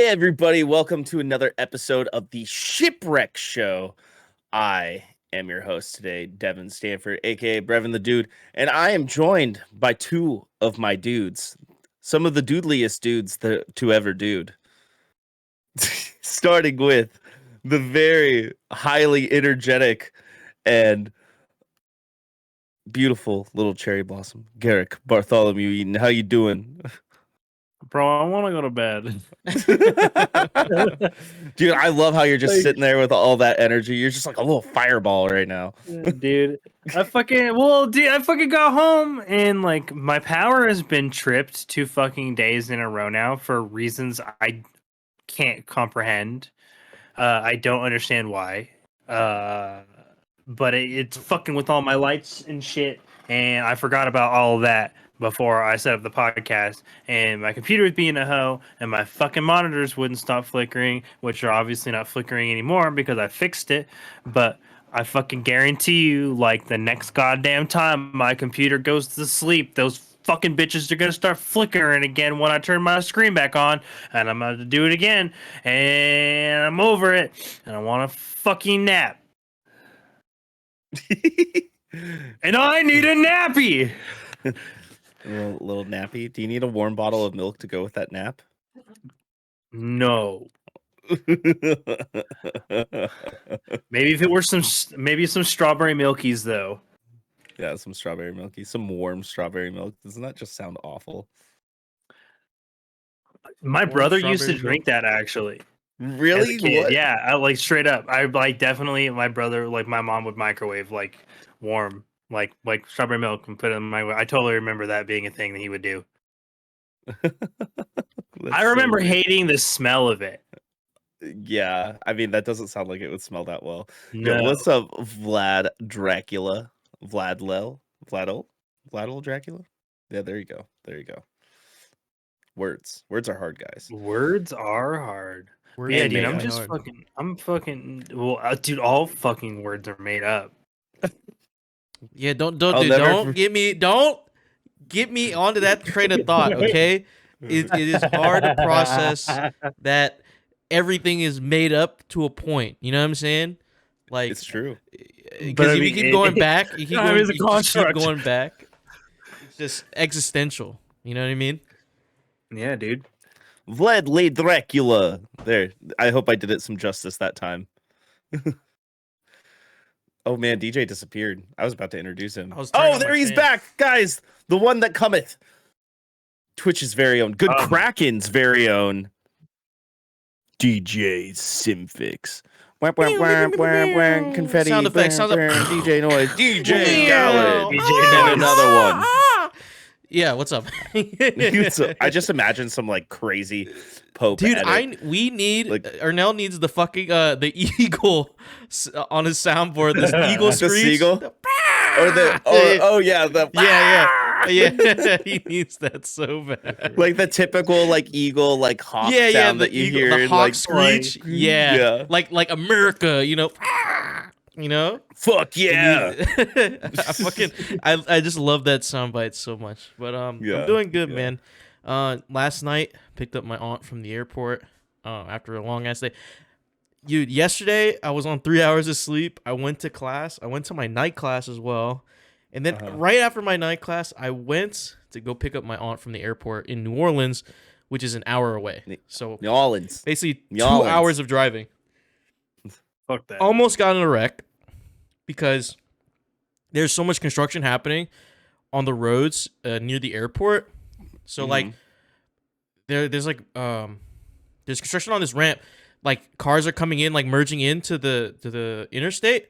Hey, everybody. Welcome to another episode of the Shipwreck Show. I am your host today, Devin Stanford, a.k.a. Brevin the Dude, and I am joined by two of my dudes, some of the dudeliest dudes to ever dude. Starting with the very highly energetic and beautiful little cherry blossom, Garrick Bartholomew Eden. How you doing? Bro, I want to go to bed. Dude, I love how you're just sitting there with all that energy. You're just like a little fireball right now. Dude, I fucking got home and like my power has been tripped 2 days in a row now for reasons I can't comprehend. I don't understand why. But it's fucking with all my lights and shit, and I forgot about all of that before I set up the podcast, and my computer was being a hoe, and my fucking monitors wouldn't stop flickering, which are obviously not flickering anymore because I fixed it, but I fucking guarantee you, like, the next goddamn time my computer goes to sleep, those fucking bitches are gonna start flickering again when I turn my screen back on, and I'm about to do it again, and I'm over it, and I want to fucking nap. And I need a nappy. A little nappy. Do you need a warm bottle of milk to go with that nap? No. Maybe if it were some strawberry milkies though. Yeah, some strawberry milky, some warm strawberry milk. Doesn't that just sound awful? My brother used to drink that actually. Really? What? Yeah, I like straight up. I like definitely my brother, like my mom would microwave like warm, like strawberry milk and put it in my. I totally remember that being a thing that he would do. I remember hating the smell of it. Yeah, I mean that doesn't sound like it would smell that well. No. Yo, what's up, Vlad Dracula? Vladol Dracula? Yeah, there you go. There you go. Words are hard, guys. Words are hard. Words yeah, are dude, I'm made just hard. fucking. I'm fucking. Well, dude, all fucking words are made up. Yeah, don't get me onto that train of thought, okay? It is hard to process that everything is made up to a point. You know what I'm saying? Like It's true. Because if you keep going back, you keep going back. It's just existential. You know what I mean? Yeah, dude. Vlad Le Dracula. There. I hope I did it some justice that time. Oh man, DJ disappeared. I was about to introduce him. Oh, there he's back, guys. The one that cometh. Twitch's very own, good Kraken's very own DJ Simfix. Confetti sound effects. DJ noise. DJ Khaled. DJ another one. Yeah, what's up? I just imagine some like crazy Pope. Dude, we need Ernell needs the fucking the eagle on his soundboard. This eagle screech. The seagull. Yeah. He needs that so bad. Like the typical like eagle like hawk sound that you hear. The hawk screech. Yeah. Like America, you know. You know? Fuck yeah. I just love that soundbite so much. But I'm doing good, man. Last night picked up my aunt from the airport after a long ass day. Dude, yesterday I was on 3 hours of sleep. I went to class. I went to my night class as well. And then right after my night class, I went to go pick up my aunt from the airport in New Orleans, which is an hour away. So New Orleans. Basically 2 hours of driving. Fuck that. Almost got in a wreck because there's so much construction happening on the roads near the airport. So like there's construction on this ramp. Like cars are coming in, like merging into the interstate,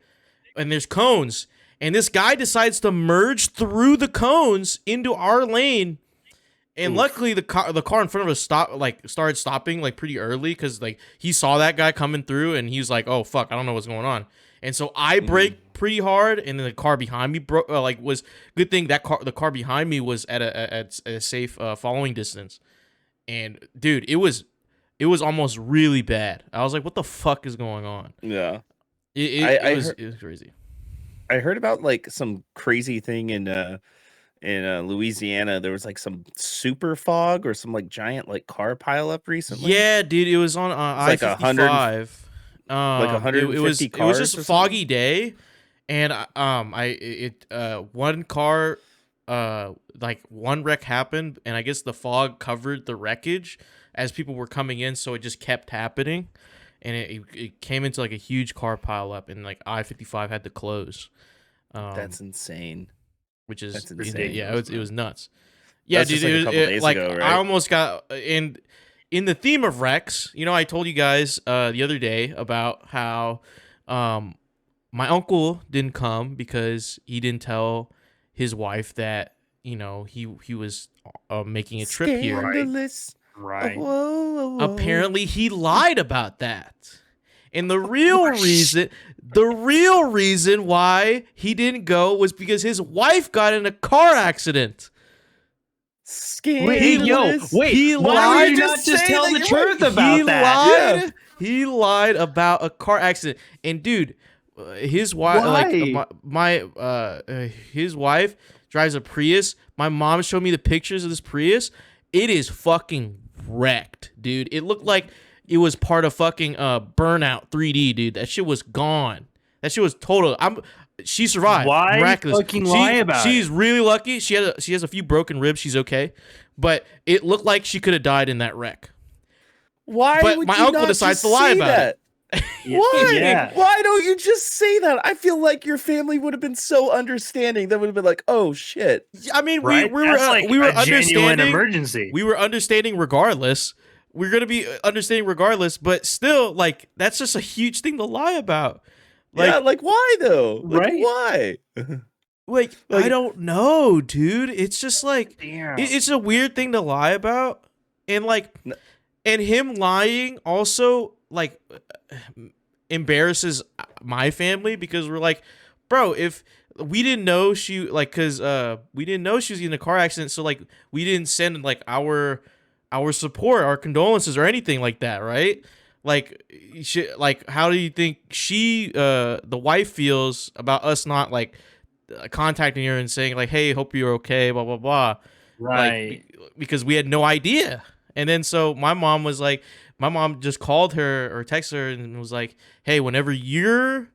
and there's cones. And this guy decides to merge through the cones into our lane. And luckily the car in front of us started stopping like pretty early because like he saw that guy coming through and he was like, "Oh fuck, I don't know what's going on." And so I braked pretty hard, and then the car behind me was good thing that the car behind me was at a safe following distance. And dude, it was almost really bad. I was like, "What the fuck is going on?" Yeah, it was crazy. I heard about like some crazy thing in Louisiana, there was like some super fog or some like giant like car pileup recently. Yeah, dude, it was on It's like 155. like It was 150 it was cars just or a something. foggy day, and one car, like one wreck happened, and I guess the fog covered the wreckage as people were coming in, so it just kept happening, and it came into like a huge car pileup, and like I-55 had to close. That's insane. Which is That's ridiculous, yeah, it was nuts. That Yeah, was dude, just like a couple days like ago, I right? almost got in the theme of wrecks. You know, I told you guys the other day about how my uncle didn't come because he didn't tell his wife that he was making a trip here. Scandalous. Right. Whoa. Apparently, he lied about that. And the real reason why he didn't go was because his wife got in a car accident. Scandalous. He Why lied. would you not just say tell that the you're truth right? about that? Lied. He lied about a car accident. And dude, his wife, Why? his wife drives a Prius. My mom showed me the pictures of this Prius. It is fucking wrecked, dude. It looked like it was part of fucking Burnout 3D, dude. That shit was gone. That shit was total. She survived. Why Miraculous. fucking lie about She's really lucky. She has a few broken ribs. She's okay, but it looked like she could have died in that wreck. Why But would my you uncle not decides just to lie say about that? Why? Yeah. Why don't you just say that? I feel like your family would have been so understanding. That would have been like, oh shit. I mean, Right? we That's like were a genuine understanding. emergency. We were understanding regardless. We're gonna be understanding regardless, but still, like that's just a huge thing to lie about. Like, Yeah, like why though? Like, Right? why? like I don't know, dude. It's just like Damn. it's a weird thing to lie about, and like, and him lying also like embarrasses my family because we're like, bro, if we didn't know she because we didn't know she was in a car accident, so like we didn't send like our support, our condolences, or anything like that, right? Like, how do you think the wife feels about us not like contacting her and saying like, hey, hope you're okay, blah blah blah, Right. because we had no idea. And then so my mom just called her or texted her and was like, hey, whenever you're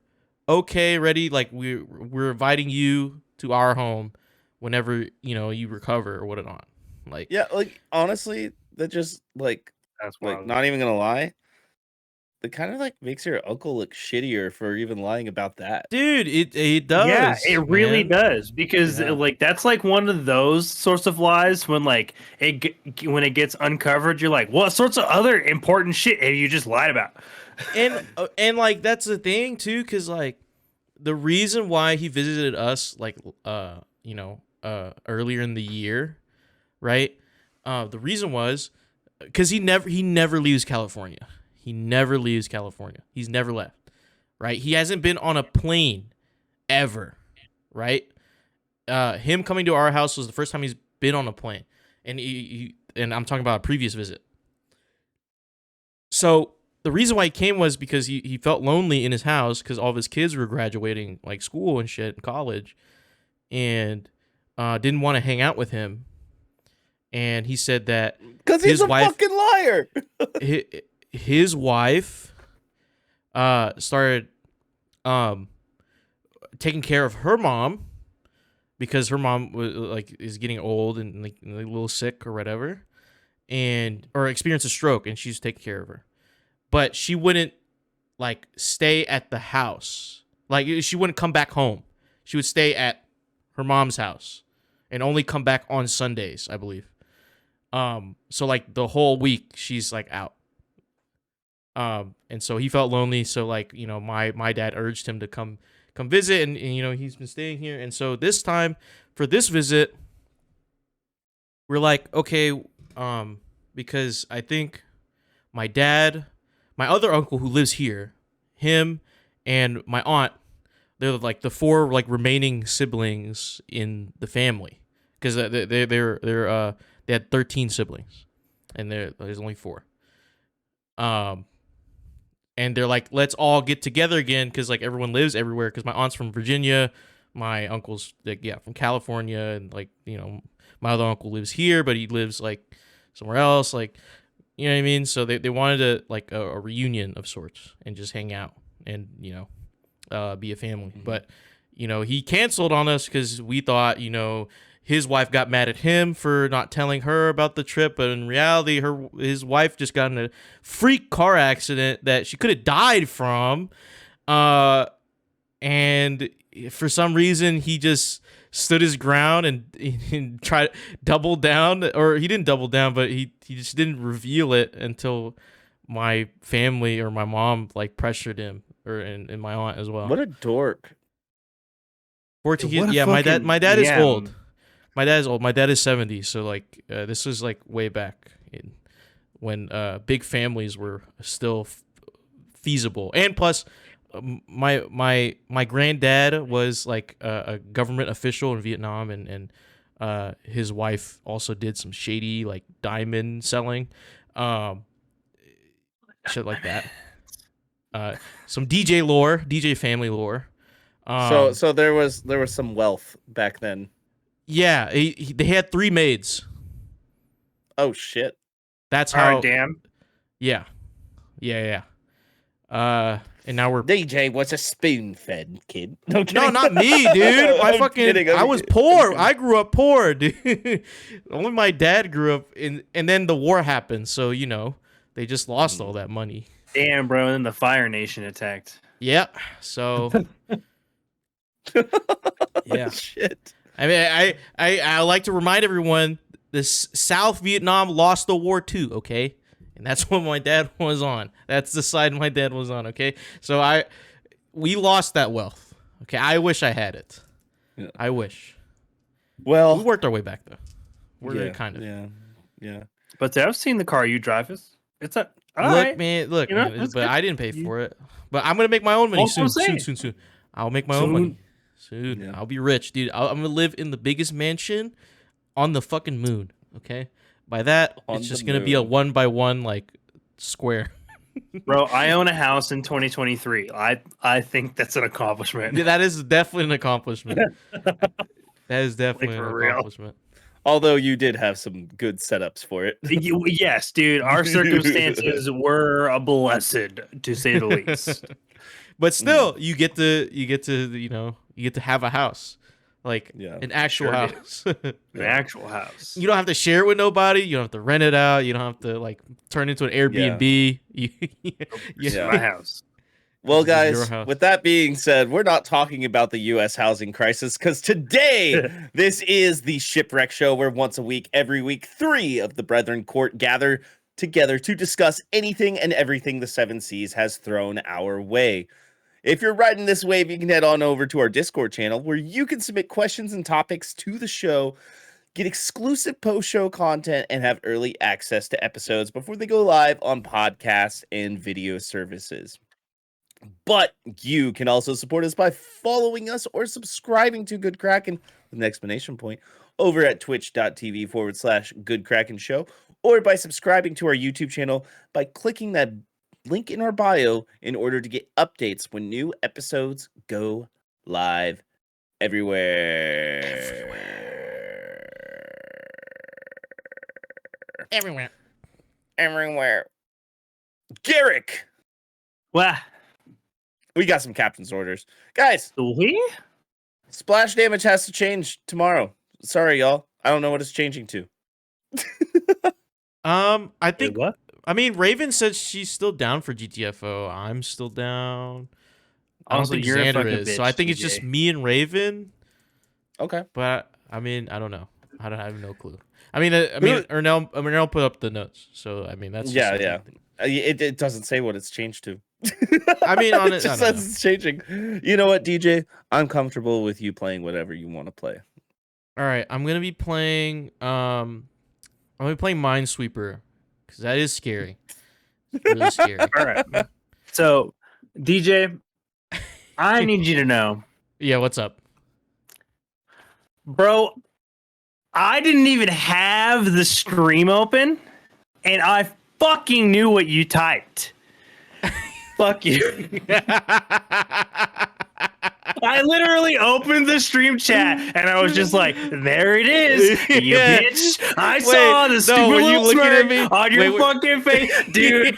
okay, ready, like we're inviting you to our home whenever you recover or whatnot. Like, Yeah, like honestly, that just like That's wild. not even gonna lie. It kind of like makes your uncle look shittier for even lying about that. dude, it does. Yeah, it really man. does because Yeah. like that's like one of those sorts of lies when like when it gets uncovered, you're like, what sorts of other important shit have you just lied about? And like that's the thing too, because like the reason why he visited us like earlier in the year, right? The reason was because he never leaves California. He never leaves California. He's never left, right? He hasn't been on a plane ever, right? Him coming to our house was the first time he's been on a plane, and and I'm talking about a previous visit. So the reason why he came was because he felt lonely in his house because all of his kids were graduating like school and shit in college, and didn't want to hang out with him. And he said that Because he's a fucking liar. his wife started taking care of her mom because her mom was like is getting old and like a little sick or whatever, or experienced a stroke, and she's taking care of her. But she wouldn't like stay at the house. Like she wouldn't come back home. She would stay at her mom's house and only come back on Sundays, I believe. So like the whole week she's like out. And so he felt lonely. So like, my dad urged him to come visit, and he's been staying here. And so this time for this visit, we're like, okay, because I think my other uncle who lives here, him and my aunt, they're like the four like remaining siblings in the family because they had 13 siblings, and there's only 4. And they're like, let's all get together again because like everyone lives everywhere. Because my aunt's from Virginia, my uncle's like from California, and like my other uncle lives here, but he lives like somewhere else, like you know what I mean. So they wanted like a reunion of sorts and just hang out and be a family. But he canceled on us because we thought his wife got mad at him for not telling her about the trip, but in reality his wife just got in a freak car accident that she could have died from, and for some reason he just stood his ground and tried double down, or he didn't double down, but he just didn't reveal it until my family or my mom like pressured him, and my aunt as well. What a dork. 14 What a yeah, fucking- my dad is yeah. old. My dad is old. My dad is 70, so like this was like way back when big families were still feasible. And plus my granddad was like a government official in Vietnam, and his wife also did some shady like diamond selling, shit like that. Some DJ family lore. So there was some wealth back then. Yeah, they had 3 maids. Oh shit. That's All how. right, damn. Yeah. And now we're. DJ was a spoon-fed kid. No, not me, dude. My I'm fucking. kidding, I'm I was kidding. poor. I grew up poor, dude. Only my dad grew up and then the war happened, so they just lost all that money. Damn, bro. And then the Fire Nation attacked. Yeah. So. Yeah. Shit. I mean, I like to remind everyone this South Vietnam lost the war too, okay? And that's what my dad was on. That's the side my dad was on, okay? So we lost that wealth. Okay, I wish I had it. Yeah. I wish. Well, We worked our way back though. We're yeah, kind of. Yeah. But I've seen the car you drive. It's a all Look, right. man, You know, man, that's but good. I didn't pay for it. But I'm gonna make my own money That's what I'm soon. saying. I'll make my own money soon. Yeah. I'll be rich, dude. I'm gonna live in the biggest mansion on the fucking moon. Okay. By that, On it's just the gonna be a moon. 1x1 like square. Bro, I own a house in 2023. I think that's an accomplishment. Yeah, that is definitely an accomplishment. That is definitely for an real. accomplishment. Although you did have some good setups for it. Yes, dude. Our circumstances were a blessed, to say the least. But still, you get to have a house, like Yeah, an actual sure do. house. An actual house. You don't have to share it with nobody. You don't have to rent it out. You don't have to like turn it into an Airbnb. This is Yeah. my house. Well, This is your guys, house. with that being said, we're not talking about the U.S. housing crisis because today, this is the Shipwreck Show, where once a week, every week, 3 of the Brethren Court gather together to discuss anything and everything the Seven Seas has thrown our way. If you're riding this wave, you can head on over to our Discord channel, where you can submit questions and topics to the show, get exclusive post-show content, and have early access to episodes before they go live on podcasts and video services. But you can also support us by following us or subscribing to Good Kraken with an exclamation point over at twitch.tv/Good Kraken Show, or by subscribing to our YouTube channel by clicking that link in our bio in order to get updates when new episodes go live everywhere. Everywhere. Garrick, Well, we got some captain's orders. Guys, we? splash damage has to change tomorrow. Sorry, y'all. I don't know what it's changing to. I think. What? I mean, Raven said she's still down for GTFO. I'm still down. I don't Also, think you're a Xander fucking is. So bitch, I think it's just TJ. me and Raven. Okay. But I mean, I don't know. I have no clue. I mean, Ernell put up the notes, so I mean that's just Yeah, a yeah. thing. It doesn't say what it's changed to. I mean, on it it, I just don't says it's changing. You know what, DJ? I'm comfortable with you playing whatever you want to play. All right, I'm gonna be playing. I'm gonna be playing Minesweeper because that is scary. It's really scary. All right. So, DJ, I need you to know, Yeah, what's up? bro. I didn't even have the stream open, and I fucking knew what you typed. Fuck you. I literally opened the stream chat and I was just like, there it is, you bitch. I saw the stupid little smirk on your fucking face. Dude.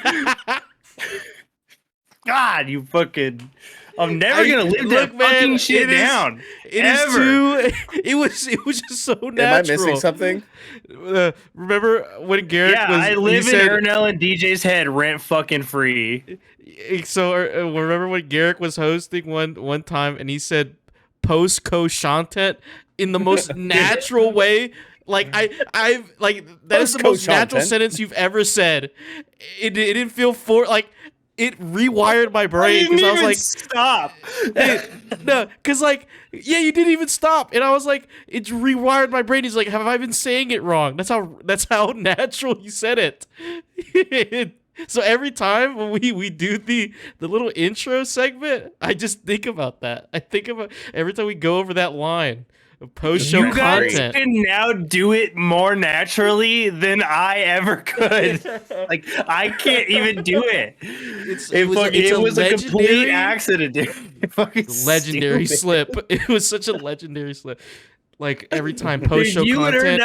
God, you fucking... I'm never gonna live that fucking shit down. It was just so natural. Am I missing something? Remember when Garrick was? I live in Ernell and DJ's head rent fucking free. So remember when Garrick was hosting one time and he said post co-shantant in the most natural way. Like I like that is the most natural sentence you've ever said. It didn't feel like. It rewired my brain because I was like, "Stop!" No, because like, yeah, you didn't even stop, and I was like, it's rewired my brain. He's like, have I been saying it wrong? That's how natural you said it. So every time when we do the little intro segment, I just think about that. I think about every time we go over that line. Post-show content. You guys can now do it more naturally than I ever could. Like I can't even do it. It was a complete accident, dude. Legendary slip. It was such a legendary slip. Like every time post-show content.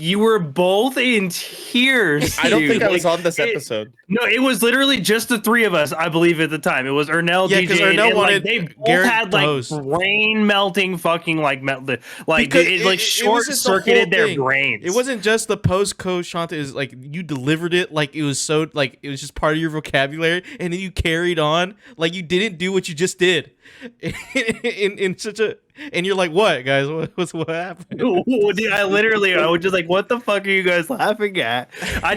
You were both in tears. I don't think I was on this episode. No, it was literally just the three of us, I believe, at the time. It was Ernell, DJ, and like they both Garrick had like brain melting fucking it short circuited their brains. It wasn't just the post co-shant. It was like you delivered it like it was so like it was just part of your vocabulary, and then you carried on like you didn't do what you just did. in such a and you're like, what guys, what happened? Dude, I was just like, what the fuck are you guys laughing at?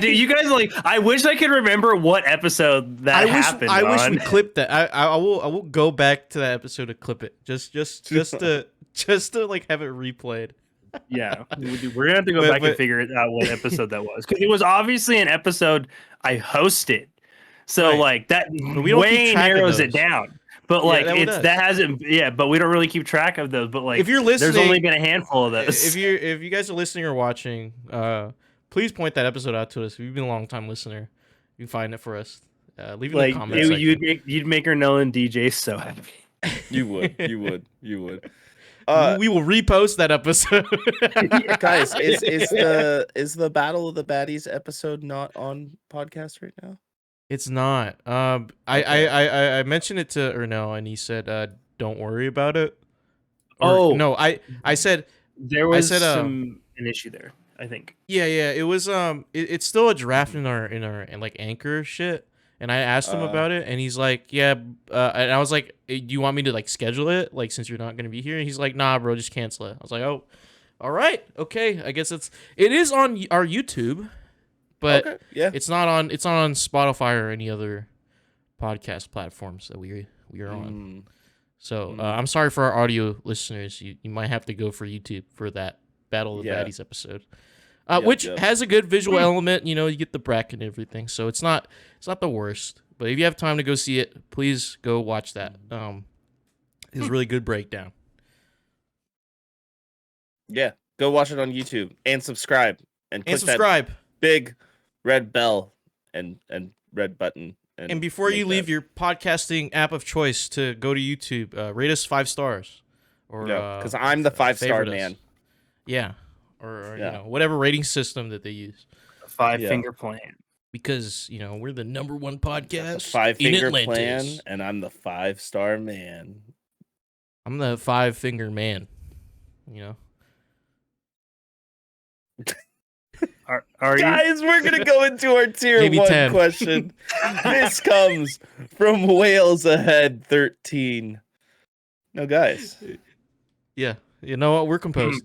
You guys like, I wish I could remember what episode that happened. I wish we clipped that. I will go back to that episode to clip it just to like have it replayed. Yeah, we're gonna have to go back and figure out what episode that was, because it was obviously an episode I hosted, so right. Like that way narrows it down. But like but we don't really keep track of those. But like, if you're listening, there's only been a handful of those. If you guys are listening or watching, please point that episode out to us. If you've been a long time listener, you can find it for us. Leave it in the comments section. You'd make Ernell and DJ so happy. You would. We will repost that episode. Guys, is the Battle of the Baddies episode not on podcast right now? It's not. I mentioned it to Ernell and he said, "Don't worry about it." No, I said there was an issue there. I think. Yeah. It was it's still a draft in our like Anchor shit, and I asked him about it, and he's like, "Yeah," and I was like, "Do you want me to like schedule it, like since you're not gonna be here?" And he's like, "Nah, bro, just cancel it." I was like, "Oh, all right, okay. I guess it is on our YouTube." But okay, yeah. It's not on Spotify or any other podcast platforms that we are on. So I'm sorry for our audio listeners. You might have to go for YouTube for that Battle of the Baddies episode, which has a good visual element. You know, you get the bracket and everything. So it's not the worst. But if you have time to go see it, please go watch that. It's a really good breakdown. Yeah, go watch it on YouTube and subscribe and subscribe. Big red bell and red button. And before you leave your podcasting app of choice to go to YouTube, rate us 5 stars. Or because I'm the 5-star man. Yeah. Or you know, whatever rating system that they use. A 5-finger plan. Because, you know, we're the #1 podcast. 5-finger plan, and I'm the 5-star man. I'm the 5-finger man. You know. Are Guys, we're gonna go into our tier Maybe 1 10. Question. This comes from Wales Ahead 13. No, guys. Yeah, you know what? We're composed.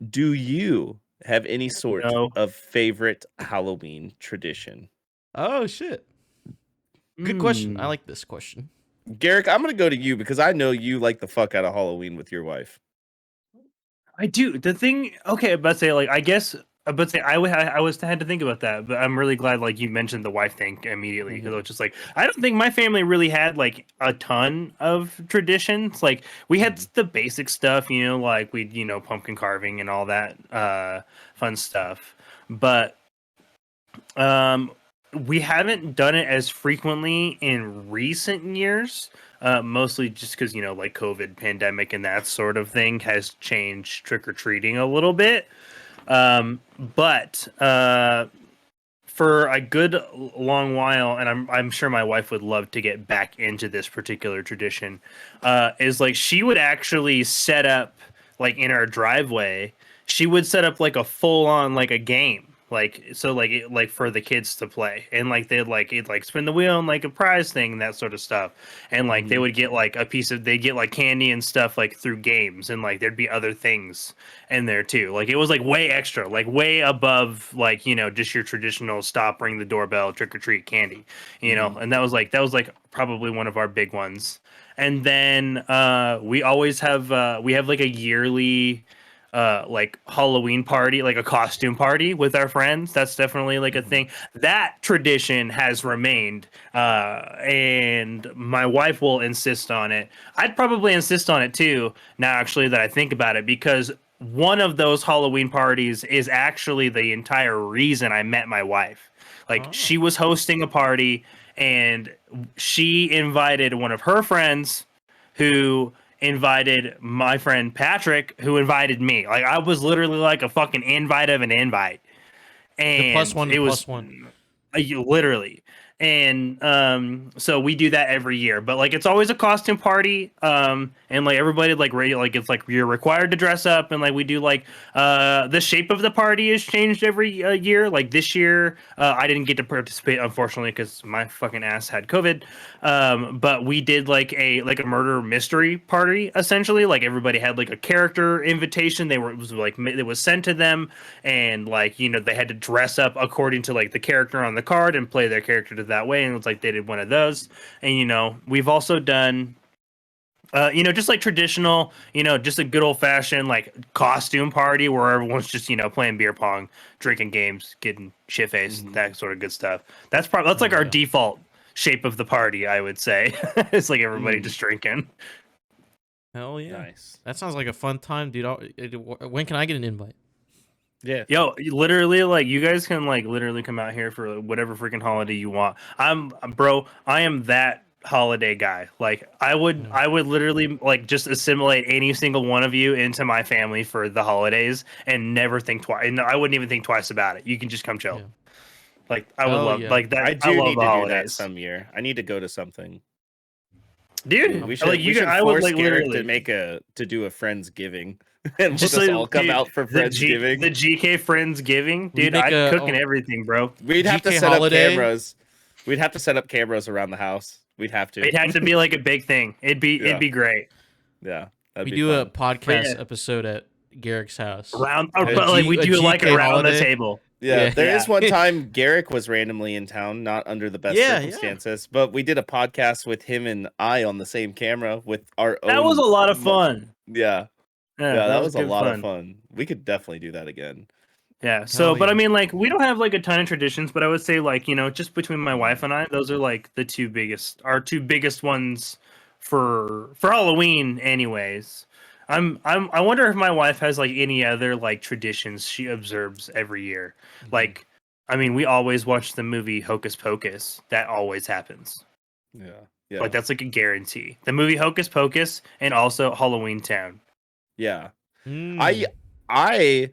Do you have any sort of favorite Halloween tradition? Oh shit! Good question. I like this question. Garrick, I'm gonna go to you because I know you like the fuck out of Halloween with your wife. I do. The thing, okay, but say like I guess. But say I had to think about that, but I'm really glad like you mentioned the wife thing immediately, because I was just like, I don't think my family really had like a ton of traditions. Like we had the basic stuff, you know, like we pumpkin carving and all that fun stuff. But we haven't done it as frequently in recent years, mostly just because, you know, like COVID pandemic and that sort of thing has changed trick-or-treating a little bit. But for a good long while, and I'm sure my wife would love to get back into this particular tradition, is like she would actually set up, like in our driveway, she would set up like a full on like a game. Like so, like like for the kids to play, and like they'd like it like spin the wheel and like a prize thing and that sort of stuff, and like they would get like they get like candy and stuff like through games, and like there'd be other things in there too. Like it was like way extra, like way above like, you know, just your traditional stop, ring the doorbell, trick or treat candy, you know. And that was like probably one of our big ones. And then we always have we have like a yearly like Halloween party, like a costume party with our friends. That's definitely like a thing. That tradition has remained, and my wife will insist on it. I'd probably insist on it too, now actually that I think about it, because one of those Halloween parties is actually the entire reason I met my wife. Like she was hosting a party and she invited one of her friends who invited my friend Patrick, who invited me. Like I was literally like a fucking invite of an invite, The and plus one, it the was plus one. literally. And so we do that every year, but like it's always a costume party, and like everybody like like it's like you're required to dress up, and like we do like the shape of the party is changed every year. Like this year I didn't get to participate, unfortunately, because my fucking ass had COVID. But we did like a murder mystery party, essentially. Like everybody had like a character invitation. It was like it was sent to them, and like, you know, they had to dress up according to like the character on the card and play their character to that way. And it was like they did one of those. And you know, we've also done you know, just like traditional, you know, just a good old fashioned like costume party where everyone's just, you know, playing beer pong, drinking games, getting shit faced, that sort of good stuff. That's like our default shape of the party, I would say. It's like everybody just drinking. Hell yeah. Nice. That sounds like a fun time, dude. When can I get an invite? Yeah. Yo, literally, like you guys can like literally come out here for whatever freaking holiday you want. Bro, I am that holiday guy. Like I would literally like just assimilate any single one of you into my family for the holidays and never think twice. And I wouldn't even think twice about it. You can just come chill. Yeah. Like I would Hell love yeah. like that. I I do love need the to do that holidays, some year. I need to go to something. dude. We should like we should I would force like Garrick literally to do a Friendsgiving. And we'll just just like all come dude, out for the Friendsgiving. GK Friendsgiving, We dude. make I'd a cook and everything, bro. We'd have to GK set holiday. up cameras. We'd have to set up cameras around the house. We'd have to. It'd have to be like a big thing. It'd Yeah. be great. Yeah. That'd We be do a fun. podcast yeah. episode at Garrick's house. Around, A but like we a do like GK around the holiday. table. Yeah, there is Yeah. one time Garrick was randomly in town, not under the best Yeah, circumstances, but we did a podcast with him and I on the same camera with our own. That was a lot of fun. Yeah, Yeah, that was a good lot of fun. fun. We could definitely do that again. Yeah. So, Hell but I yeah. mean, like, we don't have like a ton of traditions, but I would say, like, you know, just between my wife and I, those are like our two biggest ones for Halloween, anyways. I wonder if my wife has like any other like traditions she observes every year. Like, I mean, we always watch the movie Hocus Pocus. That always happens. Yeah, yeah, Like that's like a guarantee. The movie Hocus Pocus and also Halloween Town. yeah. Mm. I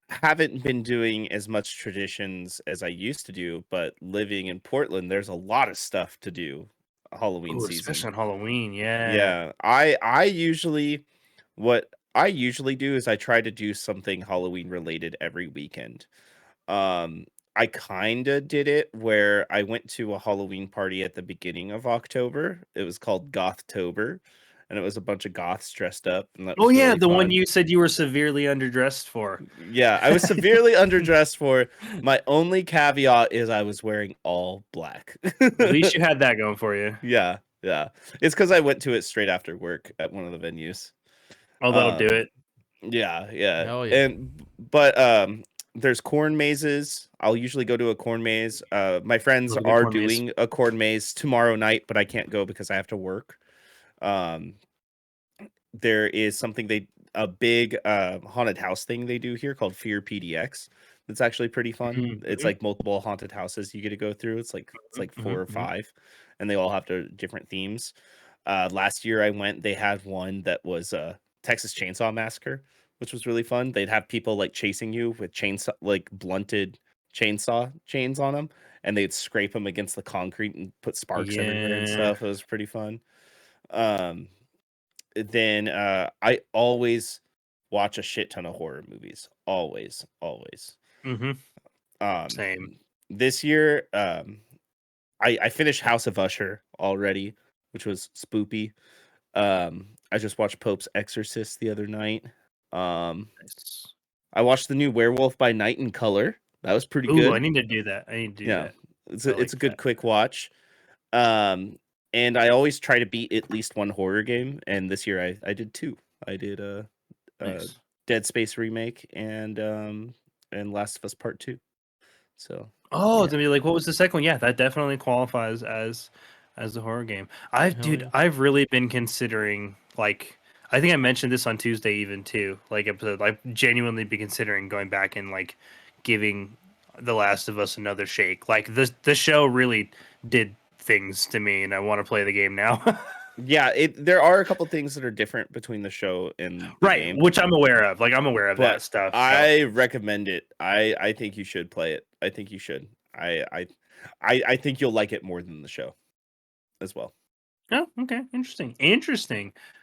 haven't been doing as much traditions as I used to do, but living in Portland, there's a lot of stuff to do Halloween Ooh, season. especially on Halloween, yeah. Yeah, I usually what I usually do is I try to do something Halloween related every weekend. I kind of did it where I went to a Halloween party at the beginning of October. It was called Gothtober, and it was a bunch of goths dressed up, and that Oh was yeah, really the one fun. you said you were severely underdressed for. Yeah, I was severely underdressed for. My only caveat is I was wearing all black. At least you had that going for you. Yeah, yeah. It's because I went to it straight after work at one of the venues. Oh, that'll do it. Yeah, yeah. Hell yeah. But there's corn mazes. I'll usually go to a corn maze. My friends Love a good are corn maze. doing a corn maze tomorrow night, but I can't go because I have to work. There is something a big haunted house thing they do here called Fear PDX. That's actually pretty fun. Mhm. It's like multiple haunted houses you get to go through. It's like 4 or 5, and they all have their different themes. Last year I went, they had one that was Texas Chainsaw Massacre, which was really fun. They'd have people like chasing you with chainsaw, like blunted chainsaw chains on them, and they'd scrape them against the concrete and put sparks everywhere and Yeah. stuff. It was pretty fun. Um, then I always watch a shit ton of horror movies. Always, always. Mm-hmm. Um, Same. this year, I finished House of Usher already, which was spoopy. I just watched Pope's Exorcist the other night. Nice. I watched the new Werewolf by Night in Color. That was pretty Ooh, good. I need to do that. I need to do Yeah, that. it's I a like good that. quick watch. And I always try to beat at least one horror game, and this year I did 2. I did Nice. Dead Space remake and Last of Us Part 2. So Oh, yeah. to be like, what was the second one? Yeah, that definitely qualifies as a horror game. Hell yeah. I've really been considering, like, I think I mentioned this on Tuesday even too, like episode. I've genuinely been considering going back and like giving The Last of Us another shake. Like the show really did things to me, and I want to play the game now. Yeah, there are a couple things that are different between the show and the Right, game, which I'm aware of. Like I'm aware of that but stuff. So. I recommend it. I think you should play it. I think you should. I think you'll like it more than the show as well. Oh, okay, interesting.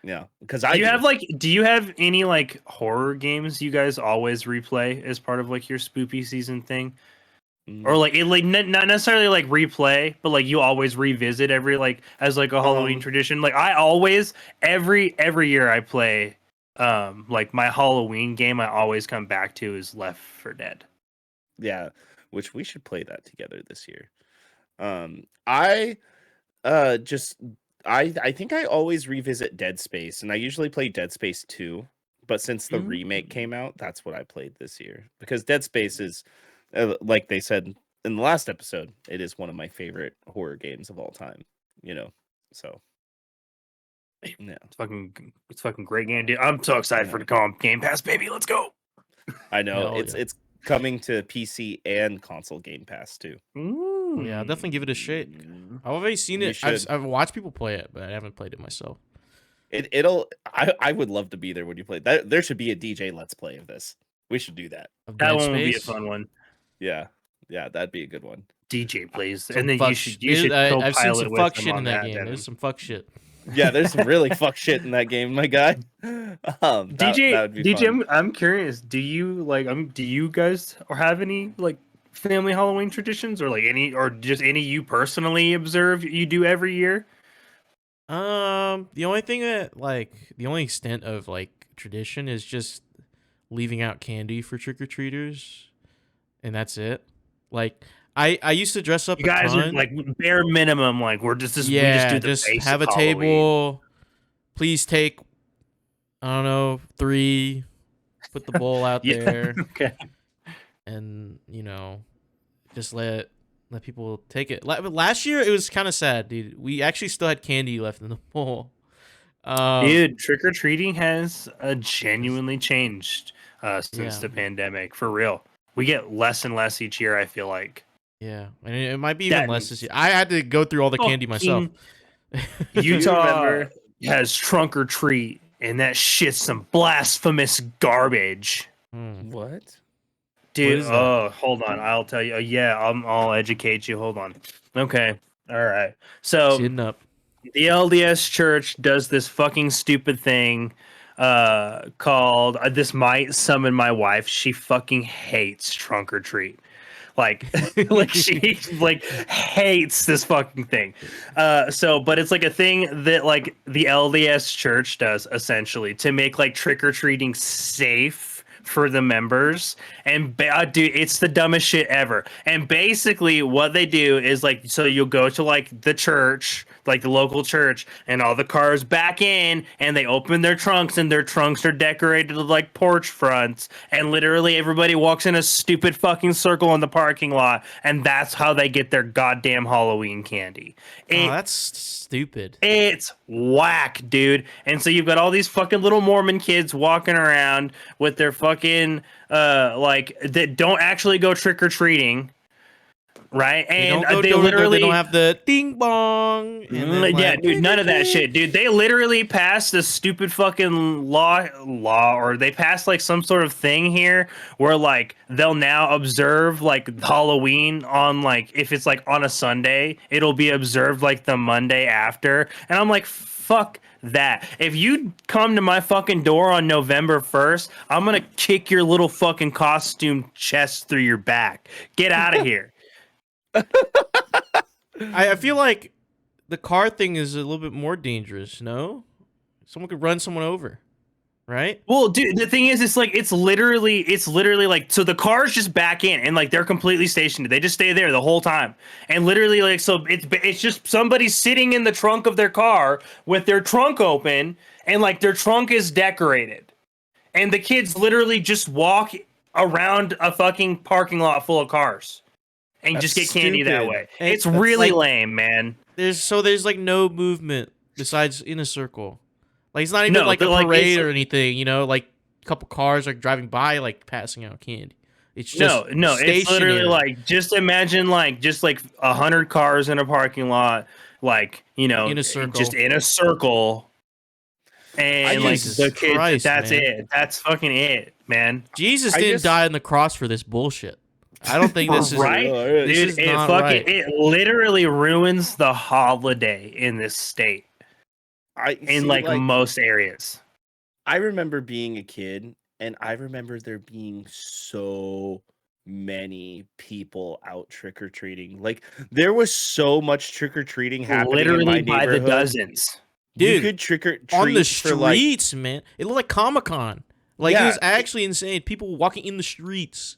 Yeah, because Do you have any like horror games you guys always replay as part of like your spoopy season thing? Or like it like not necessarily like replay, but like you always revisit every like as like a Halloween tradition. Like I always every year I play like my Halloween game I always come back to is Left 4 Dead. Yeah, which we should play that together this year. I just I think I always revisit Dead Space, and I usually play Dead Space 2, but since the remake came out, that's what I played this year, because Dead Space is like they said in the last episode, it is one of my favorite horror games of all time, so yeah. It's fucking great game, dude. I'm so excited for it to come on Game Pass, baby. Let's go. I know Hell it's yeah. it's coming to PC and console Game Pass too. Oh, yeah, I'll definitely give it a shake. I've already seen it. I've watched people play it, but I haven't played it myself. I would love to be there when you play that. There should be a DJ Let's Play of this. We should do that. That one would be a fun one. Yeah, that'd be a good one. DJ plays, Some and then fuck you should I've seen co-pilot some with fuck them shit on in that game. Devin. There's some fuck shit. Yeah, there's some really fuck shit in that game, my guy. That would be fun. I'm curious. Do you do you guys have any like family Halloween traditions, or like any, or just any you personally observe you do every year? The only thing that the only extent of like tradition is just leaving out candy for trick or treaters, and that's it. Like I used to dress up. You guys are like bare minimum. Like we just do the just basic have a Halloween. table. Please take, I don't know, 3. Put the bowl out there. Okay. And just let people take it. Last year it was kind of sad, dude. We actually still had candy left in the bowl. Dude, trick or treating has genuinely changed since the pandemic. For real, we get less and less each year. I feel like. Yeah, and it might be even less this year. I had to go through all the candy myself. Utah has trunk or treat, and that shit's some blasphemous garbage. What? Dude, hold on. I'll tell you. Yeah, I'll educate you. Hold on. Okay. All right. So Sitting up. the LDS Church does this fucking stupid thing called This Might Summon My Wife. She fucking hates trunk or treat. Like she like hates this fucking thing. But it's like a thing that like the LDS Church does essentially to make like trick or treating safe for the members. And dude, it's the dumbest shit ever. And basically what they do is like, so you'll go to like the church, like the local church, and all the cars back in, and they open their trunks, and their trunks are decorated like porch fronts, and literally everybody walks in a stupid fucking circle in the parking lot, and that's how they get their goddamn Halloween candy. That's stupid. It's whack, dude. And so you've got all these fucking little Mormon kids walking around with their fucking like that don't actually go trick or treating. Right, and they literally don't have the ding bong. Yeah, dude, none of that shit, dude. They literally passed a stupid fucking law, or they passed like some sort of thing here where like they'll now observe like Halloween on like if it's like on a Sunday, it'll be observed like the Monday after, and I'm like, fuck that. If you come to my fucking door on November 1st, I'm gonna kick your little fucking costume chest through your back. Get out of here. I feel like the car thing is a little bit more dangerous. No, someone could run someone over, right? Well, dude, the thing is, it's literally like, so the cars just back in and like they're completely stationed. They just stay there the whole time, and literally like so it's just somebody sitting in the trunk of their car with their trunk open, and like their trunk is decorated, and the kids literally just walk around a fucking parking lot full of cars. And That's just get candy stupid. that way. And It's really like, lame, man. There's like no movement besides in a circle. Like it's not even No, like a like, parade it's or anything, you know, like a couple cars like driving by like passing out candy. It's just No, it's literally stationary. like, just imagine like just like 100 cars in a parking lot, like, you know, In a circle. just in a circle. And like Jesus the kids, Christ, that's man. it. That's fucking it, man. Jesus I didn't just- die on the cross for this bullshit. I don't think this is Right? This Dude, is it not fucking right. it literally ruins the holiday in this state in See, like most areas. I remember being a kid, and I remember there being so many people out trick or treating. Like there was so much trick or treating happening in my Literally by the neighborhood. dozens. You Dude, could trick or treat On the for like streets, man. It looked like Comic-Con. Like it Yeah, was actually insane. People walking in the streets,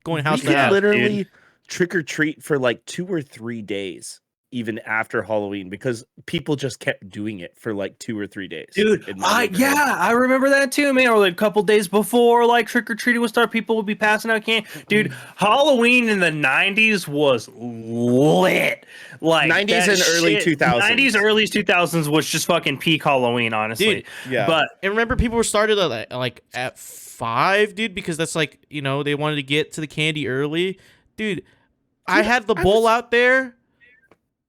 going house we to could house. literally trick or treat for like 2 or 3 days, even after Halloween, because people just kept doing it for like 2 or 3 days. Dude, in my neighborhood. yeah, I remember that too, man. Or like a couple days before, like trick or treating would start, people would be passing out candy. Dude, Halloween in the '90s was lit. Like 90s that and early shit- 2000s. 90s, early 2000s was just fucking peak Halloween, honestly. Dude, Yeah. But And remember, people were started at, like at 5, dude, because that's like, you know, they wanted to get to the candy early. Dude, I had the bowl out there.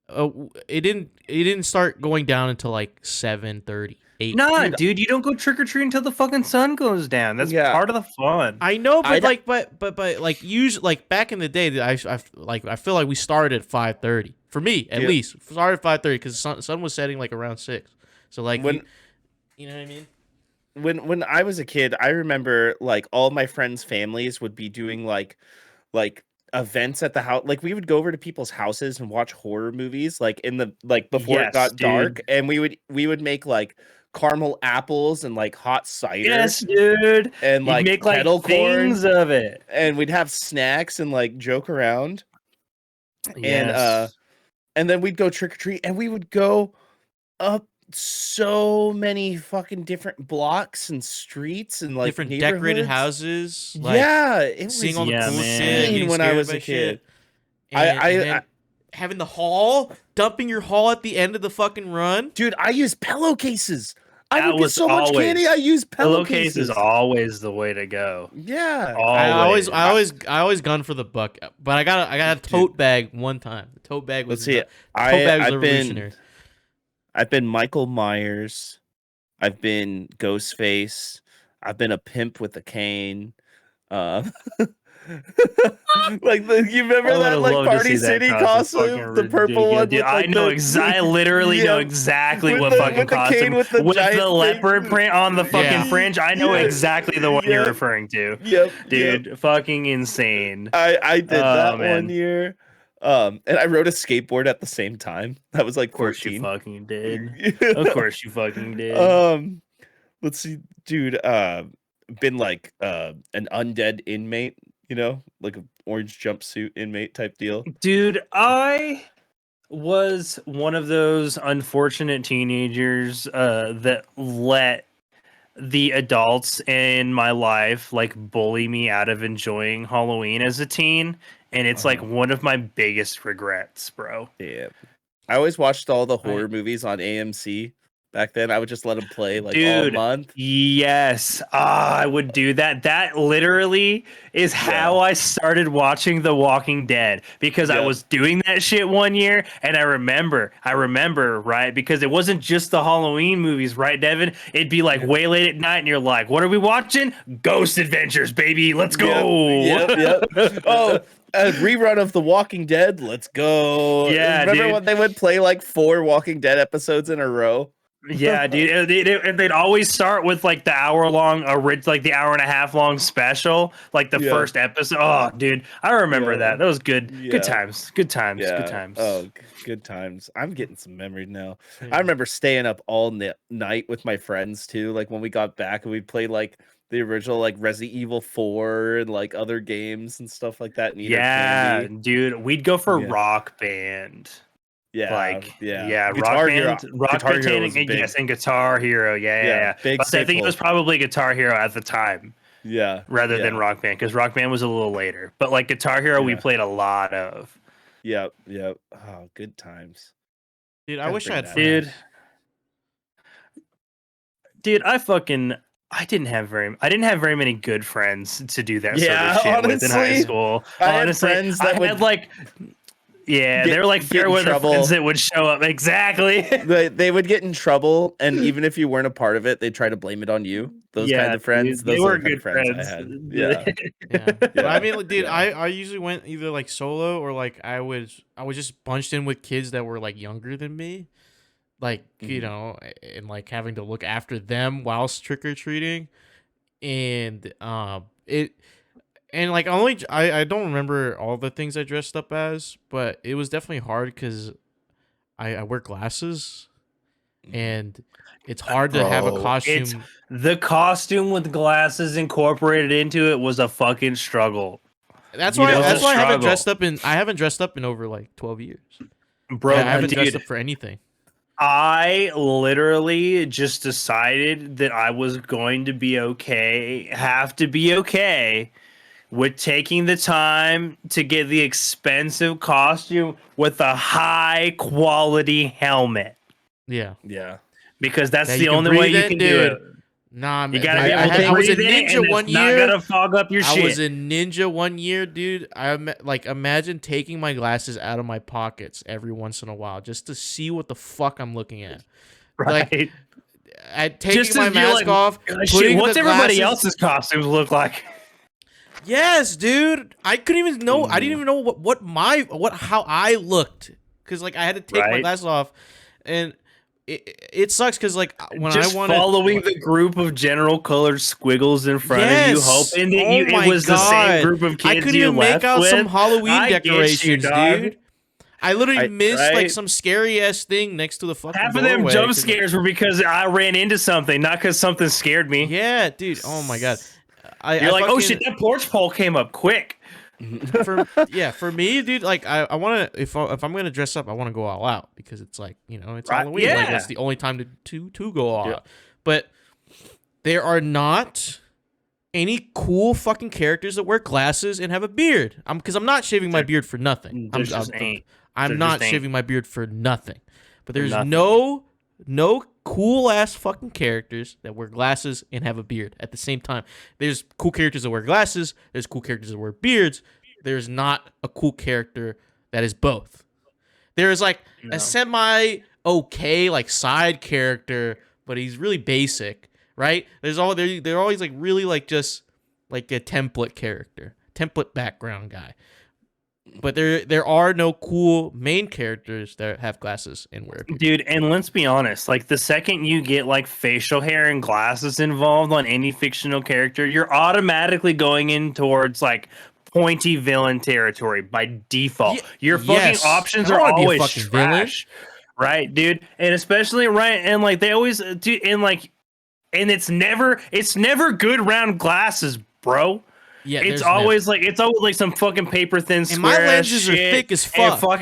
It didn't start going down until like 7:30, 8. nah, dude, you don't go trick or treating until the fucking sun goes down. That's Yeah. part of the fun. I know, but I'd- but like usually like back in the day, I feel like we started at 5:30 for me at Yeah. least. Started at 5:30 because sun was setting like around 6. So like When- you know what I mean? when I was a kid, I remember like all my friends' families would be doing like events at the house. Like we would go over to people's houses and watch horror movies like in the like before it Yes, got dude. dark, and we would make like caramel apples and like hot cider Yes, dude. and You like make like kettle corn, things of it. and we'd have snacks and like joke around. Yes. And then we'd go trick or treat, and we would go up so many fucking different blocks and streets and like Different decorated neighborhoods. houses. Like, Yeah, it was seeing all the Yeah, cool man. shit. getting when I scared was by a shit. kid. I- And then having the haul, dumping your haul at the end of the fucking run. Dude, I use pillowcases. I That would get was so much always- candy. I use Pillowcase pillowcases. is always the way to go. Yeah. Always. I always gun for the buck, but I got a tote bag one time. The tote bag was Let's see it. tote bag was I've revolutionary. been Michael Myers. I've been Ghostface. I've been a pimp with a cane. Like you remember I that would've like loved to Party see that City costume. costume, Fucking the purple ridiculous. one. Dude, with, I like, know the- I literally know Yeah. exactly With what the- fucking with the cane costume with the giant the thing. leopard print on the fucking Yeah. fringe. I know Yeah. exactly the one Yeah. you're referring to, Yep, dude. Fucking insane. I did that man. one year. And I rode a skateboard at the same time. That was like Of course 14. you fucking did. Of course you fucking did. Let's see, dude. Been like an undead inmate, you know, like an orange jumpsuit inmate type deal. Dude, I was one of those unfortunate teenagers that let the adults in my life like bully me out of enjoying Halloween as a teen, and it's like one of my biggest regrets, bro. Yeah. I always watched all the I- horror movies on AMC back then. I would just let them play like all Dude, month. yes. I would do that. That literally is how I started watching The Walking Dead, because I Yep. was doing that shit one year, and I remember, right? Because it wasn't just the Halloween movies, right, Devin? It'd be like way late at night, and you're like, what are we watching? Ghost Adventures, baby. Let's go. Yep. Oh, a rerun of The Walking Dead. Let's go. Yeah, Remember dude. when they would play like 4 Walking Dead episodes in a row? Yeah, dude, and they'd always start with like the hour long, like the hour and a half long special, like the first episode. Oh, dude, I remember that. That was good. Yeah. Good times. Good times. Good times. Oh, good times. I'm getting some memories now. I remember staying up all night with my friends too. Like when we got back and we played like the original like Resident Evil 4 and like other games and stuff like that. And eat our Yeah, candy. dude, we'd go for Yeah. Rock Band. Rock Guitar Hero. Band, Rock Guitar Band, Hero was and big. yes, and Guitar Hero, yeah. Big But I think it was probably Guitar Hero at the time, rather than Rock Band, because Rock Band was a little later. But like Guitar Hero, we played a lot of. Yep. Oh, good times. Dude, I Gotta wish I bring had that friends. Dude, I didn't have very many good friends to do that sort Yeah, of shit with in high honestly, school. I had Honestly, friends that I would had like, they were like get in fair weather trouble. friends that would show up. Exactly. They would get in trouble, and even if you weren't a part of it, they try to blame it on you. Those kind of friends. Dude, Those they are were the kind good of friends I had. Yeah. Yeah. But I mean, dude, Yeah. I usually went either like solo or like I was just bunched in with kids that were like younger than me, like you know, and like having to look after them whilst trick or treating, and it. And like I don't remember all the things I dressed up as, but it was definitely hard because I wear glasses, and it's hard to have a Bro, costume. the costume with glasses incorporated into it was a fucking struggle. That's You why know, that's why I haven't struggle. haven't dressed up in over like 12 years. Bro, I haven't dressed dude, up for anything. I literally just decided that I was going to be have to be okay with taking the time to get the expensive costume with a high quality helmet, Yeah. because that's That the you can only way breathe you in, can dude. do it. Nah, You man. gotta be I able to was a breathe in it, ninja and one it's not year. gonna fog up your I shit. was a ninja one year, dude. Like imagine taking my glasses out of my pockets every once in a while just to see what the fuck I'm looking at. right. Like taking Just my as you're mask like, off, shit, putting what's the everybody glasses- else's costumes look like? Yes, dude. I couldn't even know. I didn't even know how I looked, because like I had to take my Right. glasses off, and it sucks because like when Just I wanted following the group of general colored squiggles in front of you, hoping that Oh my it was the God. same group of I kids couldn't you even left make out with. some Halloween I get you, decorations, dog. dude. I literally missed like right? some scary ass thing next to the fucking Half of them doorway, jump 'cause- scares were because I ran into something, not because something scared me. Yeah, dude. Oh my God. You're like, oh shit, that porch pole came up quick. For me, dude, like I want to if I'm gonna dress up, I want to go all out, because it's like, you know, it's Right, Halloween. Like yeah. that's the only time to go all out. But there are not any cool fucking characters that wear glasses and have a beard. Because I'm not shaving my beard for nothing. I'm not shaving my beard for nothing. But there's no cool ass fucking characters that wear glasses and have a beard at the same time. There's cool characters that wear glasses. There's cool characters that wear beards. There's not a cool character that is both. There is like a semi okay like side character, but he's really basic, right? They're always like really like just like a template character, template background guy. But there are no cool main characters that have glasses and wear beards. Dude, and let's be honest, like the second you get like facial hair and glasses involved on any fictional character, you're automatically going in towards like pointy villain territory by default. Your fucking options I are don't wanna be a always fucking villain. trash. Right, dude? And especially and like they always do, and it's never good round glasses, bro. Yeah, it's always like some fucking paper thin and square. my ass lenses are shit, thick as and fuck.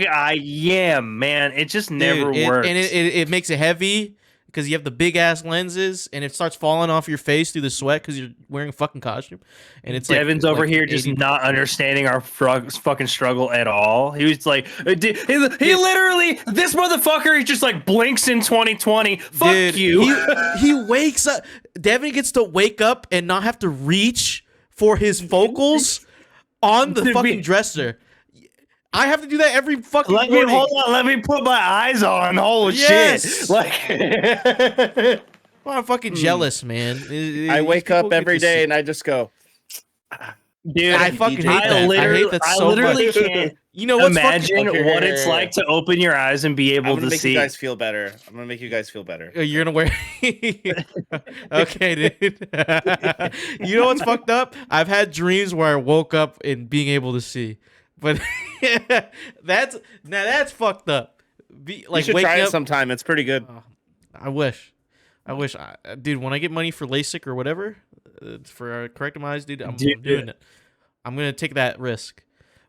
man. It just never Dude, works. and it makes it heavy because you have the big ass lenses, and it starts falling off your face through the sweat because you're wearing a fucking costume, and it's Devin's like over here just 80 not understanding our fucking struggle at all. He was like, he literally, this motherfucker, he just like blinks in 2020. Fuck Dude, you. He wakes up. Devin gets to wake up and not have to reach for his focals on the fucking dresser. I have to do that every fucking morning. Hold on, let me put my eyes on. Holy shit! Like, well, I'm fucking jealous, man. I wake up every day and I just go, dude, I fucking hate that. I hate that so much. Can't you know what's imagine fucking, what it's like to open your eyes and be able I'm gonna to make see. you guys feel better. I'm gonna make you guys feel better. You're gonna wear. Okay, dude. You know what's fucked up? I've had dreams where I woke up and being able to see, but that's fucked up. You should try it sometime. It's pretty good. I wish, dude. When I get money for LASIK or whatever, for correcting my eyes, dude, I'm doing it. I'm gonna take that risk.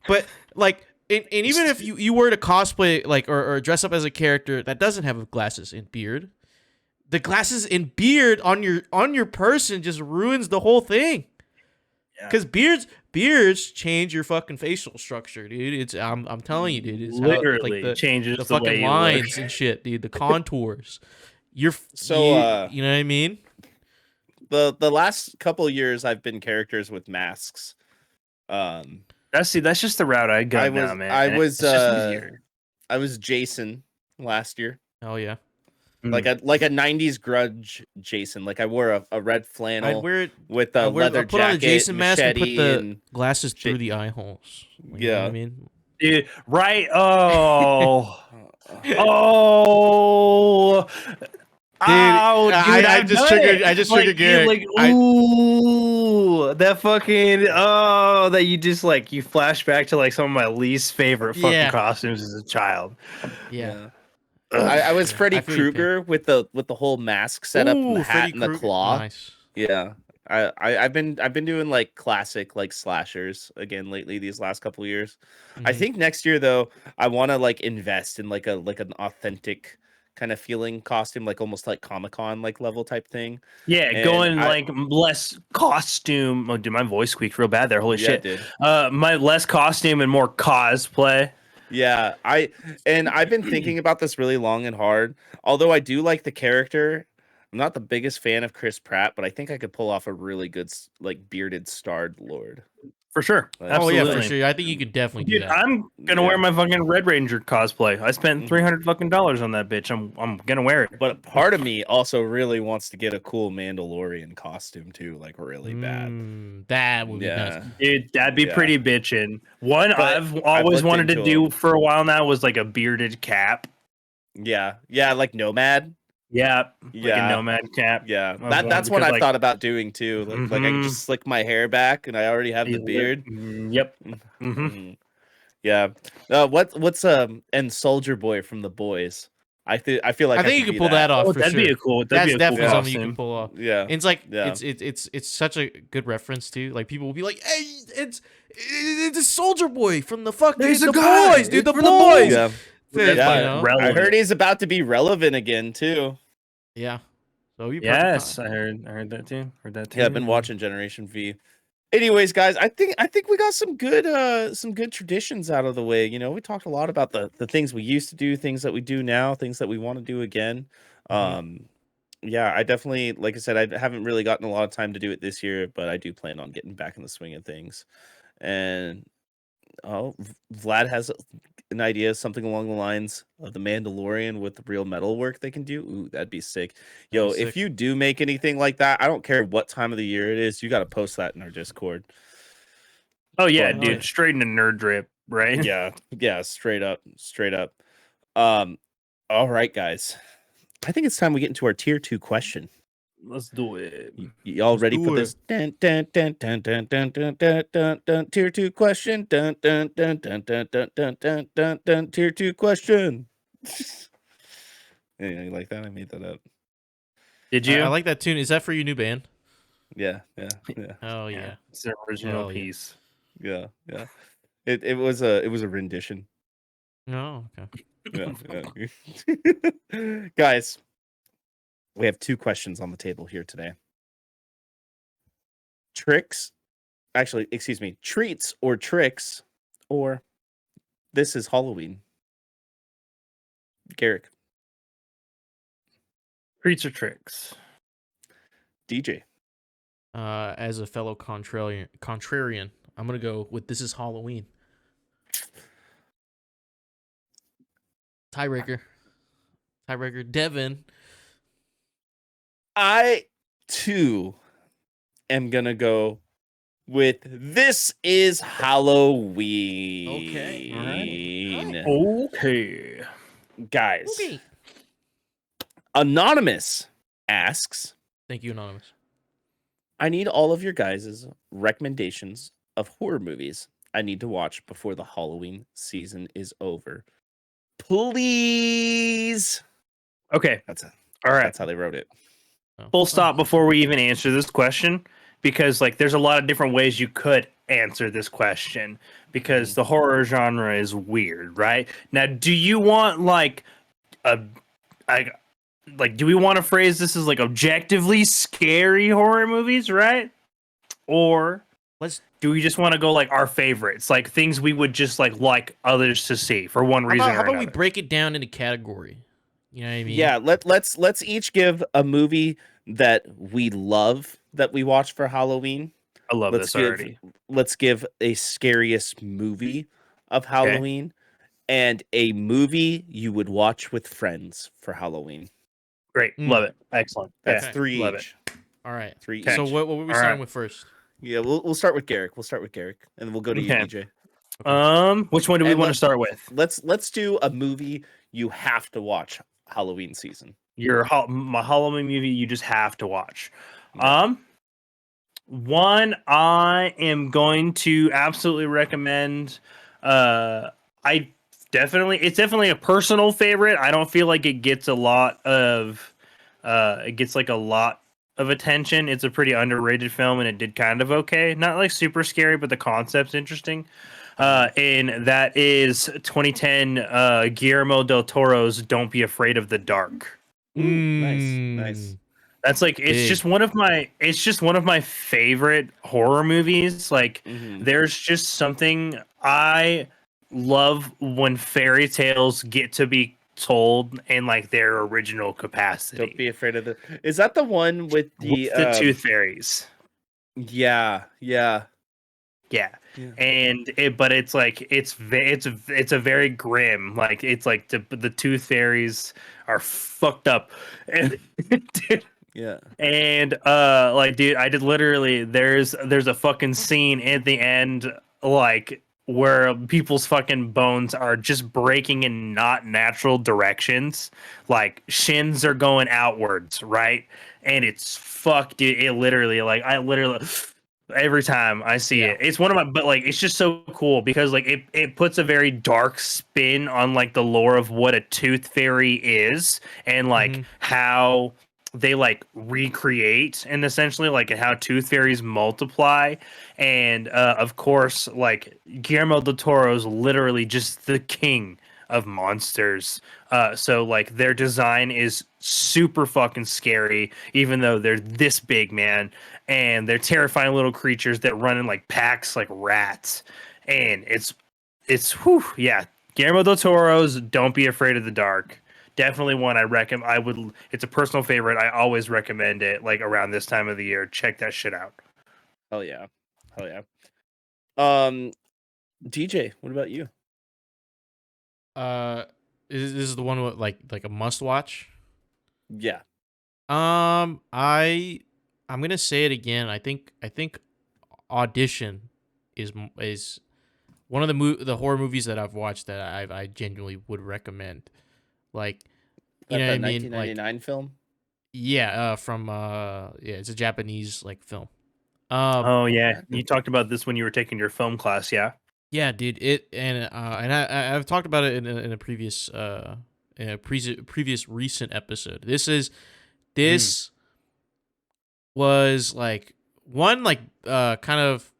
But like, and even if you were to cosplay like or dress up as a character that doesn't have glasses and beard, the glasses and beard on your person just ruins the whole thing. Because beards change your fucking facial structure, dude. It's I'm telling you, dude. It's literally like changes the the way fucking you lines look. and shit, dude. The contours. You So, you know what I mean? The last couple years I've been characters with masks. That's just the route I go now, man. It's just easier. I was Jason last year. Oh yeah. Like a 90s grudge Jason. Like I wore a red flannel I'd wear it with a leather put jacket, on a Jason mask and put the and glasses through the eye holes. Like, yeah. You know what I mean? Dude, right? Oh. Oh. Dude, I just triggered Garrick. Ooh, that fucking that you just like you flash back to like some of my least favorite fucking costumes as a child. Yeah. I was Freddy I feel you, Krueger with the whole mask setup and the hat Freddy and the Krueger. claw. Nice. Yeah. I've been doing like classic like slashers again lately these last couple years. I think next year though I want to like invest in like an authentic kind of feeling costume, like almost like Comic-Con like level type thing. Yeah, And going like less costume. Oh, dude, my voice squeaked real bad there. Holy shit. Dude. My less costume and more cosplay. Yeah, I've been thinking about this really long and hard. Although I do like the character, I'm not the biggest fan of Chris Pratt, but I think I could pull off a really good like bearded starred lord. For sure. Oh yeah, for sure. I think you could definitely do that. I'm gonna wear my fucking Red Ranger cosplay. I spent $300 fucking on that bitch. I'm gonna wear it. But part of me also really wants to get a cool Mandalorian costume too, like really bad. That would be nice. Dude, that'd be pretty bitchin'. One I've always wanted to do for a while now was like a bearded cap. Yeah, like Nomad. Yeah, like a Nomad cap. Yeah, that's what I've thought about doing too. Like I can just slick my hair back, and I already have the beard. Yep. Yeah. What's and Soldier Boy from The Boys? I feel like I think you can pull that off. That'd be a cool. That's definitely cool something you can pull off. Yeah, and it's like it's such a good reference too. Like people will be like, "Hey, it's a Soldier Boy from the fucking the Boys, dude. The Boys." Yeah. Yeah, I heard he's about to be relevant again too. Yeah. So yes, I heard that too. Yeah, I've been watching Generation V. Anyways, guys, I think we got some good traditions out of the way. You know, we talked a lot about the things we used to do, things that we do now, things that we want to do again. Yeah, I definitely, like I said, I haven't really gotten a lot of time to do it this year, but I do plan on getting back in the swing of things. And Vlad has an idea, something along the lines of the Mandalorian with the real metal work they can do. Ooh, that'd be sick. Yo, if you do make anything like that, I don't care what time of the year it is, you got to post that in our Discord. Oh yeah, dude, straight into nerd drip, right? Yeah, straight up. All right, guys. I think it's time we get into our tier 2 question. Let's do it. Y'all ready for this? Dun, dun, dun, dun, dun, dun, dun, dun, dun, dun, tier 2 question. Dun, dun, dun, dun, dun, dun, dun, dun, dun, dun, tier 2 question. Yeah, you like that? I made that up. Did you? I like that tune. Is that for your new band? Yeah. Oh yeah. It's their original Hell yeah. piece. Yeah. It was a rendition. No, okay. Yeah. Guys, we have 2 questions on the table here today. Treats or tricks, or this is Halloween. Garrick, Treats or tricks? DJ. As a fellow contrarian, I'm gonna go with this is Halloween. Tiebreaker, Devin. I too am gonna go with this is Halloween. Okay. Guys. Anonymous asks, Thank you, Anonymous. I need all of your guys' recommendations of horror movies I need to watch before the Halloween season is over. Please. Okay. That's it. All right. That's how they wrote it. Full stop before we even answer this question, because like there's a lot of different ways you could answer this question, because the horror genre is weird, right? Now, do you want like do we want to phrase this as like objectively scary horror movies, right? Or do we just want to go like our favorites, like things we would just like others to see for one reason or How about we another? break it down into category? You know what I mean? Yeah, let's each give a movie that we love that we watch for Halloween. I love this already. Let's give a scariest movie of Halloween and a movie you would watch with friends for Halloween. Great. Love it. Excellent. That's Yeah, 3 love each. All right. 3 each. So what were we starting with first? Yeah, we'll start with Garrick. And then we'll go to you, DJ. Which one do we want to start with? Let's do a movie you have to watch Halloween season. My Halloween movie you just have to watch. One I am going to absolutely recommend. It's definitely a personal favorite. I don't feel like it gets a lot of attention. It's a pretty underrated film, and it did kind of okay. Not like super scary, but the concept's interesting. And that is 2010 Guillermo del Toro's "Don't Be Afraid of the Dark." Nice. That's like it's just one of my favorite horror movies. Like there's just something I love when fairy tales get to be told in like their original capacity. Don't be afraid of Is that the one with the tooth fairies? Yeah. And it's like it's a very grim, like it's like the tooth fairies are fucked up. And yeah. And like dude, I did literally there's a fucking scene at the end like where people's fucking bones are just breaking in not natural directions. Like shins are going outwards, right? And it's fucked, dude. It literally like I literally every time I see it, it's one of my, but like it's just so cool because like it puts a very dark spin on like the lore of what a tooth fairy is and like how they like recreate and essentially like how tooth fairies multiply. And of course, like Guillermo del Toro is literally just the king of monsters. So like their design is super fucking scary, even though they're this big, man. And they're terrifying little creatures that run in like packs like rats. And it's whew, yeah. Guillermo del Toro's Don't Be Afraid of the Dark. Definitely one I recommend. It's a personal favorite. I always recommend it like around this time of the year. Check that shit out. Hell yeah. DJ, what about you? This is the one with like a must watch? Yeah. I'm gonna say it again. I think Audition is one of the horror movies that I've watched that I genuinely would recommend. Like, you know what I mean? 1999 film. Yeah, it's a Japanese like film. Oh yeah, you talked about this when you were taking your film class, yeah. Yeah, dude. I've talked about it in a previous previous recent episode. This was like one like kind of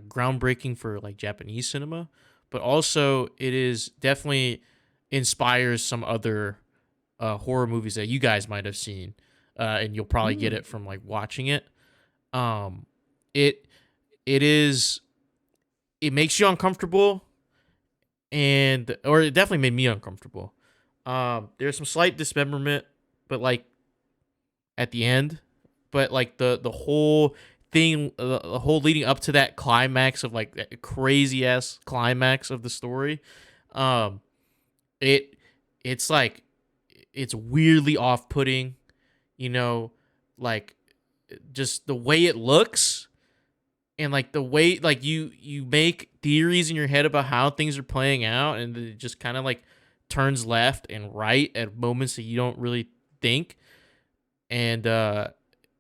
groundbreaking for like Japanese cinema, but also it is definitely inspires some other horror movies that you guys might have seen, and you'll probably get it from like watching it. Um, it it is it makes you uncomfortable, or it definitely made me uncomfortable. There's some slight dismemberment, but like at the end, but like the whole thing, the whole leading up to that climax of like that crazy ass climax of the story, um, it it's like it's weirdly off putting, you know, like just the way it looks and like the way like you make theories in your head about how things are playing out, and it just kind of like turns left and right at moments that you don't really think, and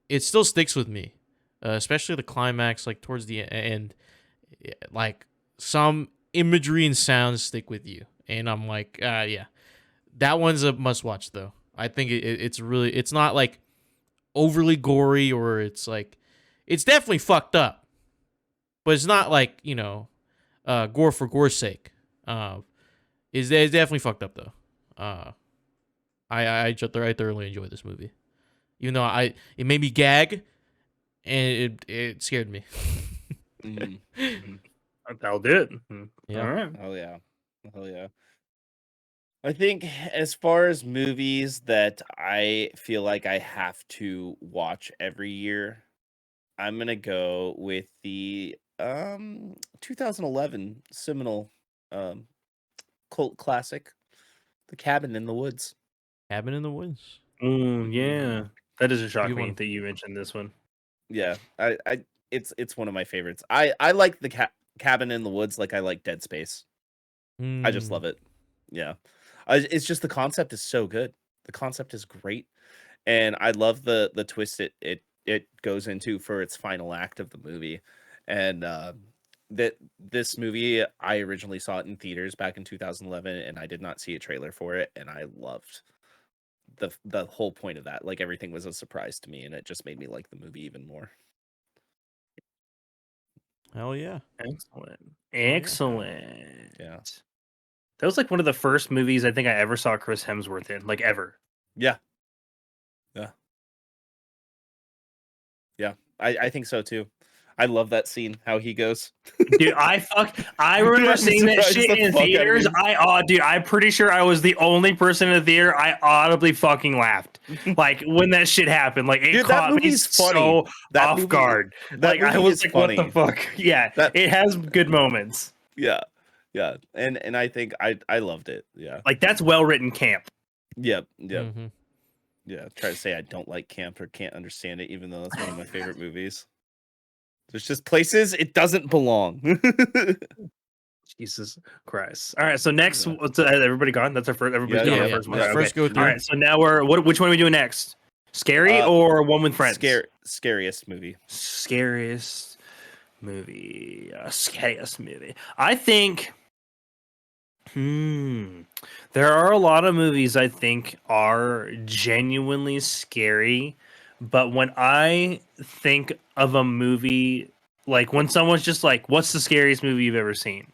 it still sticks with me, especially the climax, like towards the end. Like some imagery and sounds stick with you, and I'm like, yeah, that one's a must watch though. I think it's not like overly gory, or it's like it's definitely fucked up, but it's not like, gore for gore's sake. It's definitely fucked up though. I thoroughly enjoy this movie, even though it made me gag, and it scared me. That'll do it. Yeah. All right. Oh yeah. Oh yeah. I think as far as movies that I feel like I have to watch every year, I'm gonna go with the 2011 seminal um cult classic, The Cabin in the Woods. Cabin in the Woods. Yeah. That doesn't shock Good me one. that you mentioned this one. Yeah, it's one of my favorites. I like the Cabin in the Woods like I like Dead Space. I just love it. Yeah. It's just the concept is so good. The concept is great, and I love the twist it goes into for its final act of the movie. And that this movie, I originally saw it in theaters back in 2011, and I did not see a trailer for it, and I loved the whole point of that. Like everything was a surprise to me, and it just made me like the movie even more. Hell yeah. Excellent. Excellent. Yeah. That was like one of the first movies I think I ever saw Chris Hemsworth in, like ever. Yeah. I think so too. I love that scene, how he goes. Dude, I remember seeing that Surprised shit the in fuck out of theaters. me. Dude, I'm pretty sure I was the only person in the theater. I audibly fucking laughed. Like when that shit happened. Like it Dude, that caught me movie's funny. so That off movie- guard. that Like I movie was is like, funny. what the fuck? Yeah. It has good moments. Yeah. And I think I loved it. Yeah. Like that's well written camp. Yep. Mm-hmm. Yeah. Try to say I don't like camp or can't understand it, even though that's one of my favorite movies. There's just places it doesn't belong. Jesus Christ. All right, so next, has everybody gone? That's our first. Everybody's Yeah, done our yeah, first one. yeah. Okay. First go through. All right, so now which one are we doing next? Scary or One with Friends? Scariest movie. Scariest movie. Scariest movie. I think. There are a lot of movies I think are genuinely scary, but when I think of a movie, like when someone's just like, "What's the scariest movie you've ever seen?"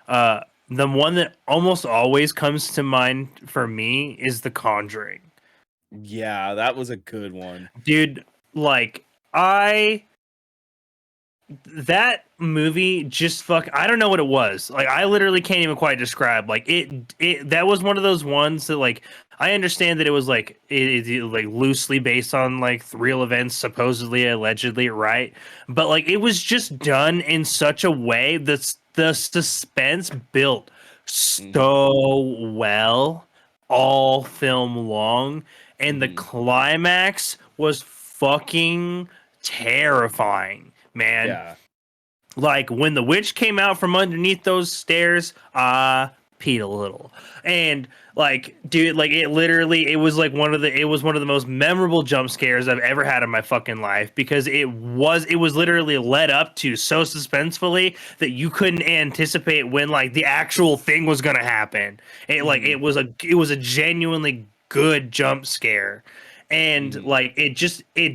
The one that almost always comes to mind for me is The Conjuring. Yeah, that was a good one. Dude, like that movie just I don't know what it was. Like I literally can't even quite describe. Like it that was one of those ones that like I understand that it was like it like loosely based on like real events, supposedly, allegedly, right? But like it was just done in such a way that the suspense built so well all film long, and the climax was fucking terrifying, man. Yeah. Like when the witch came out from underneath those stairs, peed a little. And like, dude, like it was like one of the most memorable jump scares I've ever had in my fucking life, because it was literally led up to so suspensefully that you couldn't anticipate when like the actual thing was gonna happen. It was a genuinely good jump scare. And like it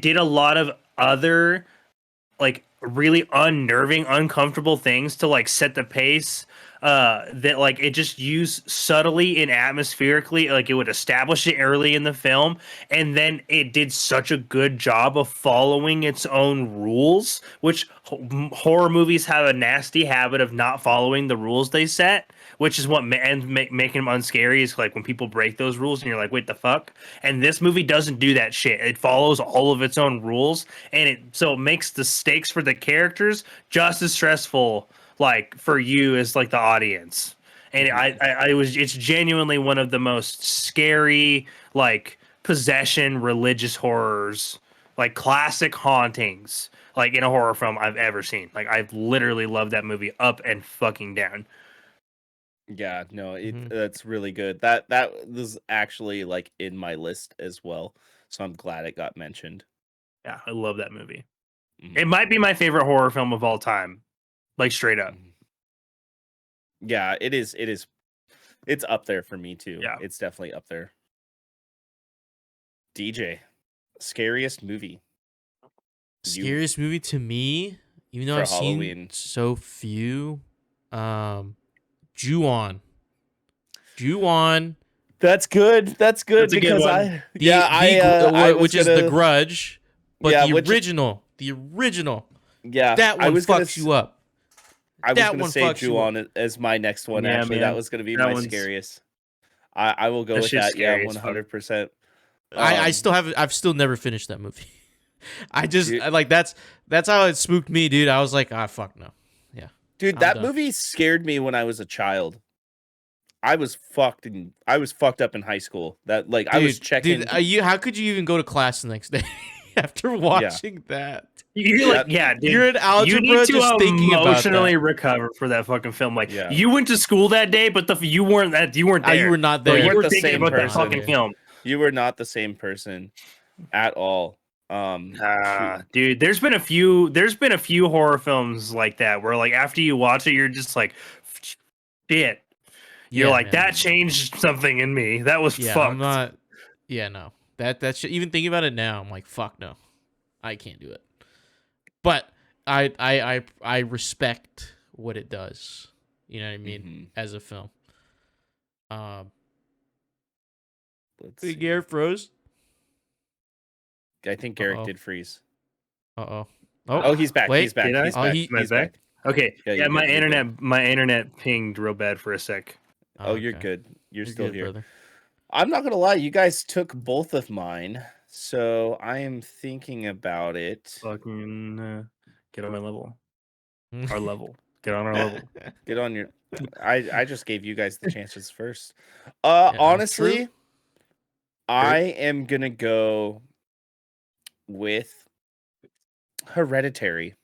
did a lot of other like really unnerving, uncomfortable things to like set the pace. That like it just used subtly and atmospherically, like it would establish it early in the film, and then it did such a good job of following its own rules, which horror movies have a nasty habit of not following the rules they set, which is what making them unscary is like when people break those rules and you're like, wait, the fuck? And this movie doesn't do that shit. It follows all of its own rules, and it makes the stakes for the characters just as stressful, like for you as like the audience. And it's genuinely one of the most scary, like possession religious horrors, like classic hauntings, like in a horror film I've ever seen. Like I've literally loved that movie up and fucking down. Yeah, no, Mhm. that's really good. That was actually like in my list as well. So I'm glad it got mentioned. Yeah, I love that movie. Mhm, It might be my favorite horror film of all time. Like straight up. mhm. Yeah, it is. It is. It's up there for me too. Yeah. It's definitely up there. DJ, scariest movie Scariest movie to me, even though for I've seen Halloween. so few, Ju-on. Ju-on, That's good. That's good That's a good because one. I was which is The gonna Grudge, but yeah, the which original, yeah, that I one was gonna fucks you up. I was That gonna one say fucks you up. Ju-on as my next one. Yeah, Actually, that man. was gonna be That my one's scariest. I will go that with shit's that. Yeah, scary as fuck. 100%. I still haven't. I've still never finished that movie. Dude, That's how it spooked me, dude. I was like, ah, fuck no. Yeah, dude, I'm that done. movie scared me when I was a child. I was fucked up in high school. That like I was Dude, checking. how could you even go to class the next day after Yeah, watching that? You're like, that yeah, dude. You're in You need algebra to just thinking about emotionally that. recover for that fucking film. Like, yeah. you went to school that day, but you weren't Ah, you there. were not So You there. you weren't were the thinking same about that person. fucking Yeah. film. You were not the same person at all. Shoot. Dude, there's been a few horror films like that where like after you watch it, you're just like, shit. You're Yeah, like, man. that changed something in me. That was Yeah, I'm fucked. not. Yeah, no. Even thinking about it now, I'm like, fuck no, I can't do it. But I respect what it does. You know what I mean? Mhm. As a film. Um, Let's Big see. Air froze. I think Uh Garrick oh. did freeze. Uh oh. Oh, he's back. He's Wait. back. Did I? He's Oh, back. he. Am I He's back? back. Okay. Yeah, Yeah, you're good. You're good. my internet pinged real bad for a sec. Oh, Oh, you're okay. good. You're You're still good, here. brother. I'm not gonna lie, you guys took both of mine, so I am thinking about it. Fucking get on my level. Our level. Get on our level. Get on your. I just gave you guys the chances first. Yeah, Honestly, true. I am gonna go with Hereditary,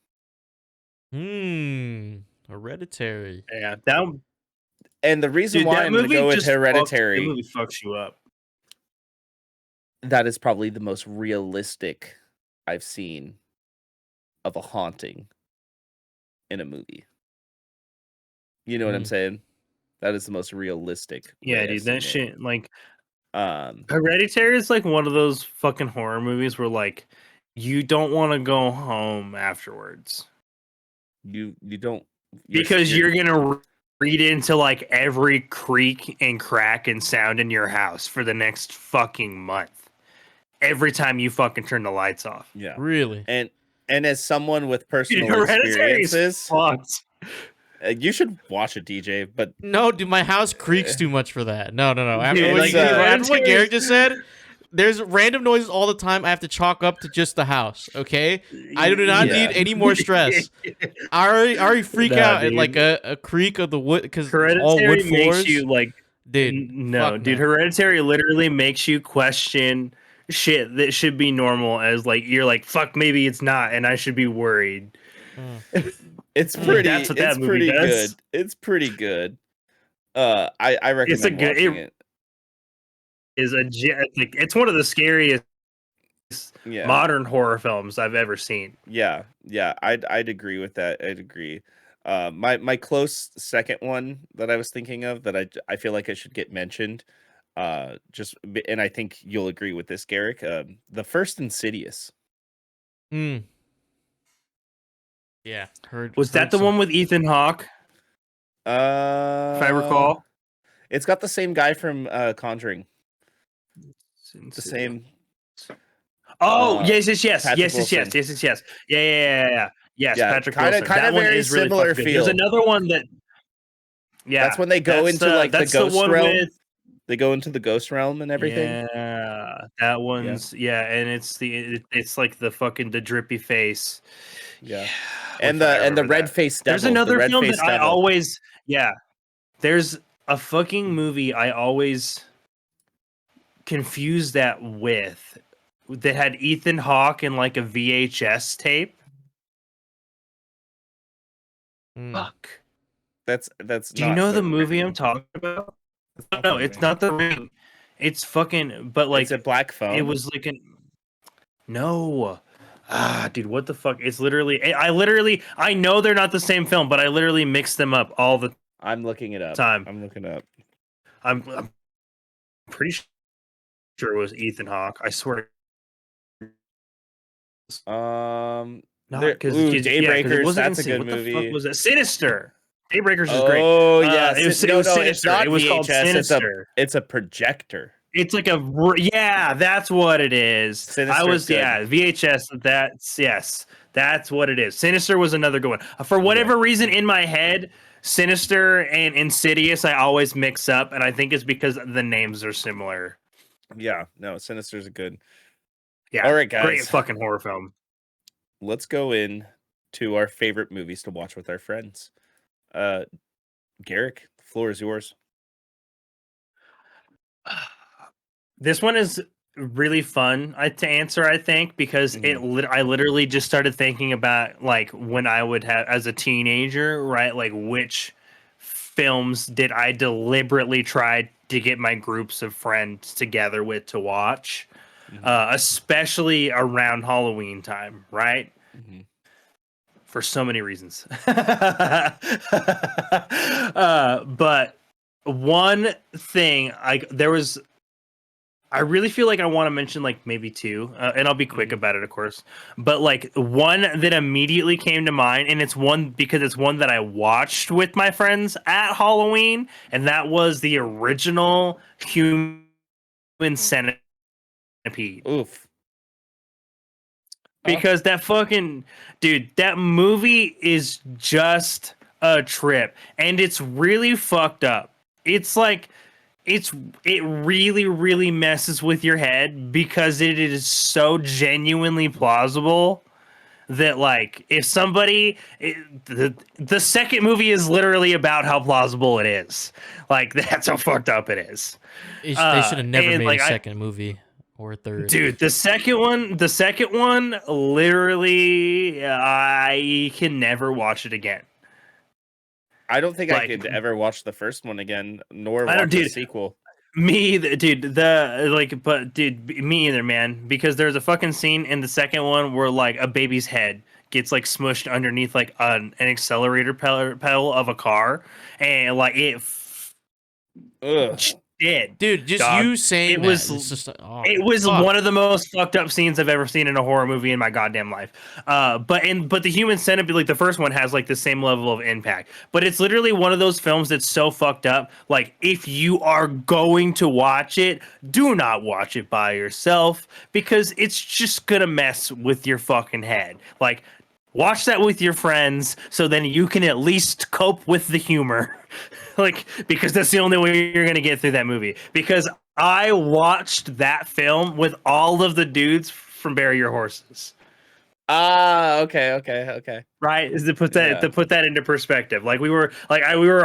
Hereditary. Yeah, and the reason why that I'm gonna movie go with just that Hereditary, movie fucks you up. that is probably the most realistic I've seen of a haunting in a movie. You know what I'm Mm. saying? That is the most realistic Yeah, way I've dude, seen that it. shit like Um, Hereditary is like one of those fucking horror movies where like you don't want to go home afterwards you don't because you're gonna read into like every creak and crack and sound in your house for the next fucking month. Every time you fucking turn the lights off. yeah. Really? And as someone with Dude, personal Hereditary is experiences, fucked. you should watch it, DJ. But No, dude, my house creaks too much for that. No. After Dude, what, like, after what Hereditary Garrick is- just said, there's random noises all the time. I have to chalk up to just the house. Okay, I do not Yeah. need any more stress. I already freak Nah, out at dude. like a creak of the wood because it's all Hereditary wood floors. makes you like Dude, no, fuck dude. no. Hereditary literally makes you question shit that should be normal. As like you're like, fuck, maybe it's not, and I should be worried. Mm. it's Mm. pretty. That's what It's that movie pretty does. good. It's pretty good. I It's a recommend good. watching It it. is like it's one of the scariest Yeah, modern horror films I've ever seen. yeah. I'd agree with that. I'd agree. My close second one that I was thinking of that I feel like I should get mentioned. And I think you'll agree with this, Garrick. The first Insidious. Mm. Yeah, heard. Was that the one with Ethan Hawke, if I recall? It's got the same guy from Conjuring. The same. Oh, yes. Patrick Wilson. Yeah. Yes, Yeah, Patrick kind Wilson. of That one very is really similar fucking good. feel. There's another one that. Yeah, that's when they go into like the ghost realm. with. They go into the ghost realm and everything. Yeah, that one's and it's like the fucking the drippy face. Yeah, we and the red that. face devil. There's another the film face that I devil. always There's a fucking movie I always confuse that with that had Ethan Hawke in like a VHS tape. Fuck. That's. Do you know the movie I'm talking about? No, it's not The Ring. It's fucking. But like, it's a black phone. It was like an. No. Dude, what the fuck? It's literally. I know they're not the same film, but I literally mix them up all the. I'm looking it up. Time. I'm looking up. I'm pretty sure it was Ethan Hawke. I swear. Because Daybreakers. That's a good movie. What the fuck was it? Sinister. Daybreakers is great. Oh yeah, it was Sinister. It's not it was VHS, called Sinister. It's a projector. It's like that's what it is. VHS. That's what it is. Sinister was another good one. For whatever reason, in my head, Sinister and Insidious, I always mix up, and I think it's because the names are similar. Yeah, no, Sinister's a good. Yeah, all right, guys, great fucking horror film. Let's go in to our favorite movies to watch with our friends. Garrick, the floor is yours. This one is really fun to answer, I think, because I literally just started thinking about like when I would have as a teenager, right? Like which films did I deliberately try to get my groups of friends together with to watch, especially around Halloween time, right? For so many reasons. But one thing, I really feel like I want to mention like maybe two, and I'll be quick about it, of course. But like one that immediately came to mind, and it's one that I watched with my friends at Halloween, and that was the original Human Centipede. Oof. Because that fucking dude, that movie is just a trip, and it's really fucked up. It's like it really, really messes with your head because it is so genuinely plausible that like if somebody the second movie is literally about how plausible it is. Like that's how fucked up it is. They should have never made a second movie or a third. Dude, the second one literally I can never watch it again. I don't think I could ever watch the first one again, nor watch the sequel. Me either, man. Because there's a fucking scene in the second one where like a baby's head gets like smushed underneath like an accelerator pedal of a car, and like it. Dude, just you saying it was one of the most fucked up scenes I've ever seen in a horror movie in my goddamn life. But the Human Centipede, like the first one, has like the same level of impact. But it's literally one of those films that's so fucked up. Like if you are going to watch it, do not watch it by yourself because it's just gonna mess with your fucking head. Like watch that with your friends so then you can at least cope with the humor. Like, because that's the only way you're going to get through that movie. Because I watched that film with all of the dudes from Bury Your Horses. Okay. Right? Is to put that into perspective. Like we were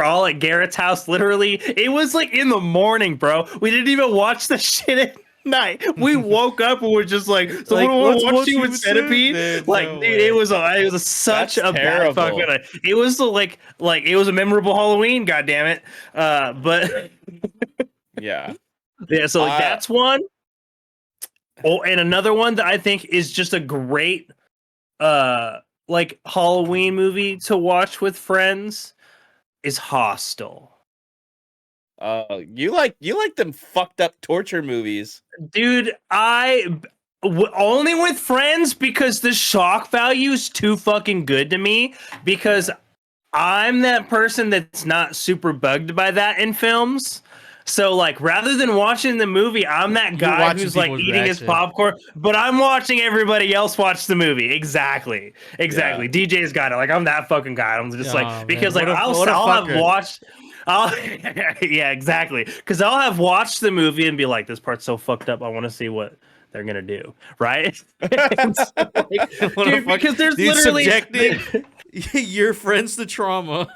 all at Garrett's house literally. It was like in the morning, bro. We didn't even watch the shit at night. We woke up and we're just like, so like, let's watch Human Centipede. Like, no dude, way. It was such a bad fucking night. It was like it was a memorable Halloween, goddammit. But yeah. So like that's one. Oh, and another one that I think is just a great like Halloween movie to watch with friends is Hostel. You like them fucked up torture movies. Dude, I Only with friends, because the shock value is too fucking good to me, because I'm that person that's not super bugged by that in films. So like, rather than watching the movie, I'm that You're guy watching who's like people's eating his reaction. popcorn, but I'm watching everybody else watch the movie. Exactly. Yeah. DJ's got it. Like, I'm that fucking guy. I'm just Aw, like, because man, like what a I'll have fucker. watched. I'll, yeah, exactly. Because I'll have watched the movie and be like, this part's so fucked up. I want to see what they're gonna do, right? And so, like, What a dude, fuck- because there's dude, literally subjecting your friends to trauma.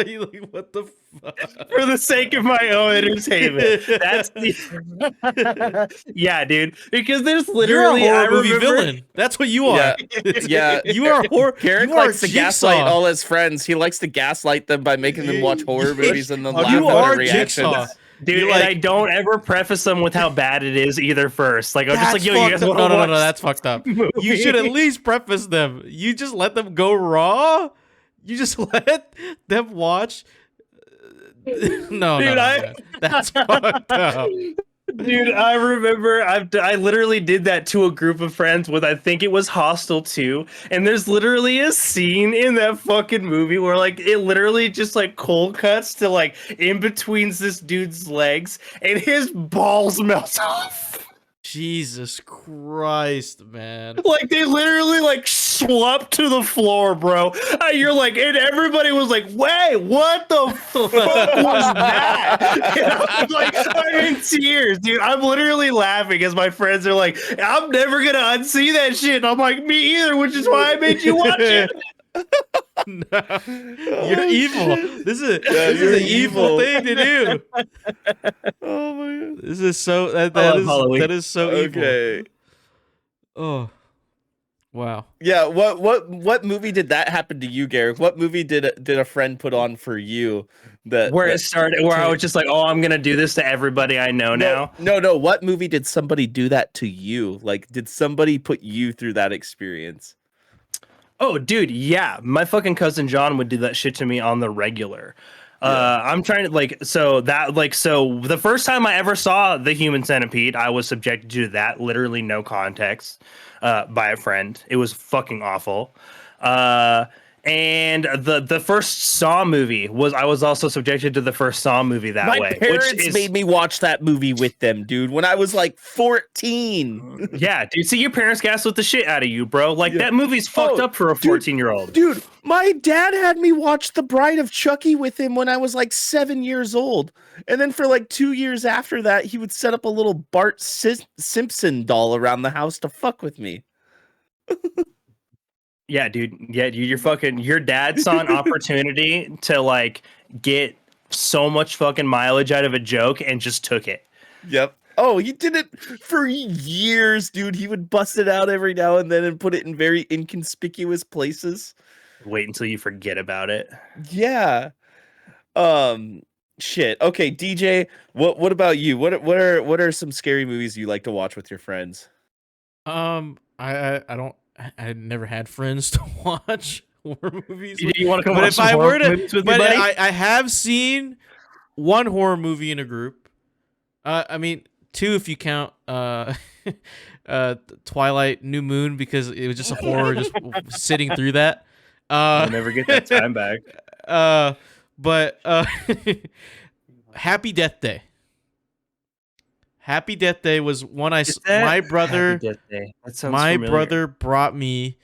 You like, what the fuck? for the sake of my own entertainment. That's the yeah, dude. Because there's You're a literally I horror movie remember villain. That's what you are. Yeah. You are horror. Garrick You are likes to gaslight Jigsaw. all his friends. He likes to gaslight them by making them watch horror movies and then laugh You at are their reactions. Jigsaw. dude, You're and like- I don't ever preface them with how bad it is either first. Like I'm just like, That's yo, you guys fucked up. want to No, watch that's fucked up. movie? You should at least preface them. You just let them go raw. You just let them watch. No, Dude, man. That's fucked up. Dude, I remember I literally did that to a group of friends with, I think it was Hostel 2, and there's literally a scene in that fucking movie where like it literally just like cold cuts to like in between this dude's legs and his balls melt off. Jesus Christ, man. Like they literally like slumped to the floor, bro. You're like, and everybody was like, "Wait, what the fuck was that?" And I was like, I'm in tears, dude. I'm literally laughing as my friends are like, "I'm never gonna unsee that shit." And I'm like, "Me either," which is why I made you watch it. You're evil. This is you're an evil evil. thing to do. Oh my god. This is so I love Halloween. that is so evil. Okay. Oh, wow. Yeah, what movie did that happen to you, Garrick? What movie did a friend put on for you that Where that- it started, where I was just like, "Oh, I'm gonna do this to everybody I know now." No. What movie did somebody do that to you? Like, did somebody put you through that experience? Oh, dude, yeah. My fucking cousin John would do that shit to me on the regular. I'm trying to so the first time I ever saw The Human Centipede, I was subjected to that, literally no context, by a friend. It was fucking awful. And the first Saw movie I was also subjected to the first Saw movie that My way. parents made me watch that movie with them, dude, when I was like 14. Yeah, dude. See, your parents gaslit the shit out of you, bro. Like Yeah. that movie's fucked Oh, up for a dude, 14-year-old. Dude, my dad had me watch The Bride of Chucky with him when I was like 7 years old. And then for like 2 years after that, he would set up a little Bart Simpson doll around the house to fuck with me. Yeah, dude. Yeah, dude. Your dad saw an opportunity to like get so much fucking mileage out of a joke and just took it. Yep. Oh, he did it for years, dude. He would bust it out every now and then and put it in very inconspicuous places. Wait until you forget about it. Yeah. Shit. Okay, DJ, what about you? What are some scary movies you like to watch with your friends? I never had friends to watch horror movies. Do you want to come But watch if some I horror were to, movies with me, but buddy? I have seen one horror movie in a group. I mean, two if you count Twilight New Moon, because it was just a horror just sitting through that. I'll never get that time back. But Happy Death Day. Happy Death Day was one my brother Happy Death Day. That sounds my familiar. brother brought me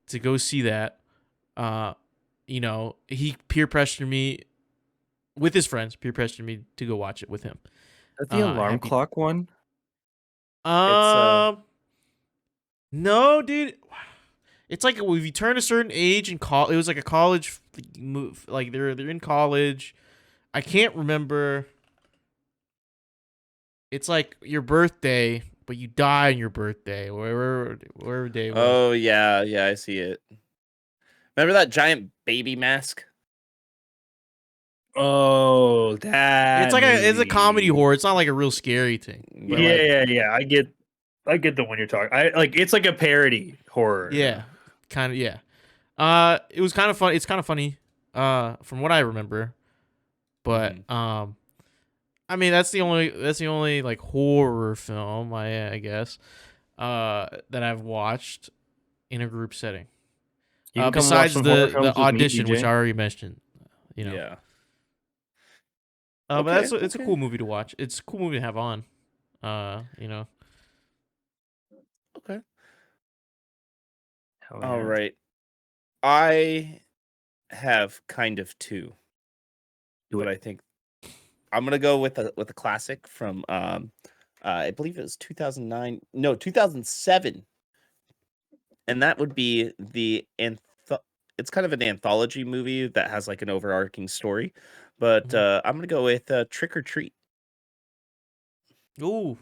to go see that. You know, he peer pressured me with his friends, peer pressured me to go watch it with him. Is that the alarm Happy- clock one? No, dude. It's like if you turn a certain age in college, it was like a college move. Like they're in college. I can't remember. It's like your birthday, but you die on your birthday, wherever day. Was. Oh yeah, I see it. Remember that giant baby mask? Oh, that. It's like it's a movie. comedy horror. It's not like a real scary thing. But Yeah. I get the one you're talking. It's like a parody horror. Yeah, kind of. Yeah. It was kind of fun. It's kind of funny. From what I remember, but I mean that's the only like horror film I guess. that I've watched in a group setting. You can come watch Besides some horror the films with me, audition, which DJ. I already mentioned, you know. Yeah. But Okay, it's a okay. cool movie to watch. It's a cool movie to have on. You know. Okay. Hell All yeah. right. I have kind of two, Do but it. I think I'm gonna go with a classic from I believe it was 2009, no 2007, and that would be it's kind of an anthology movie that has like an overarching story, but I'm gonna go with Trick or Treat. Ooh.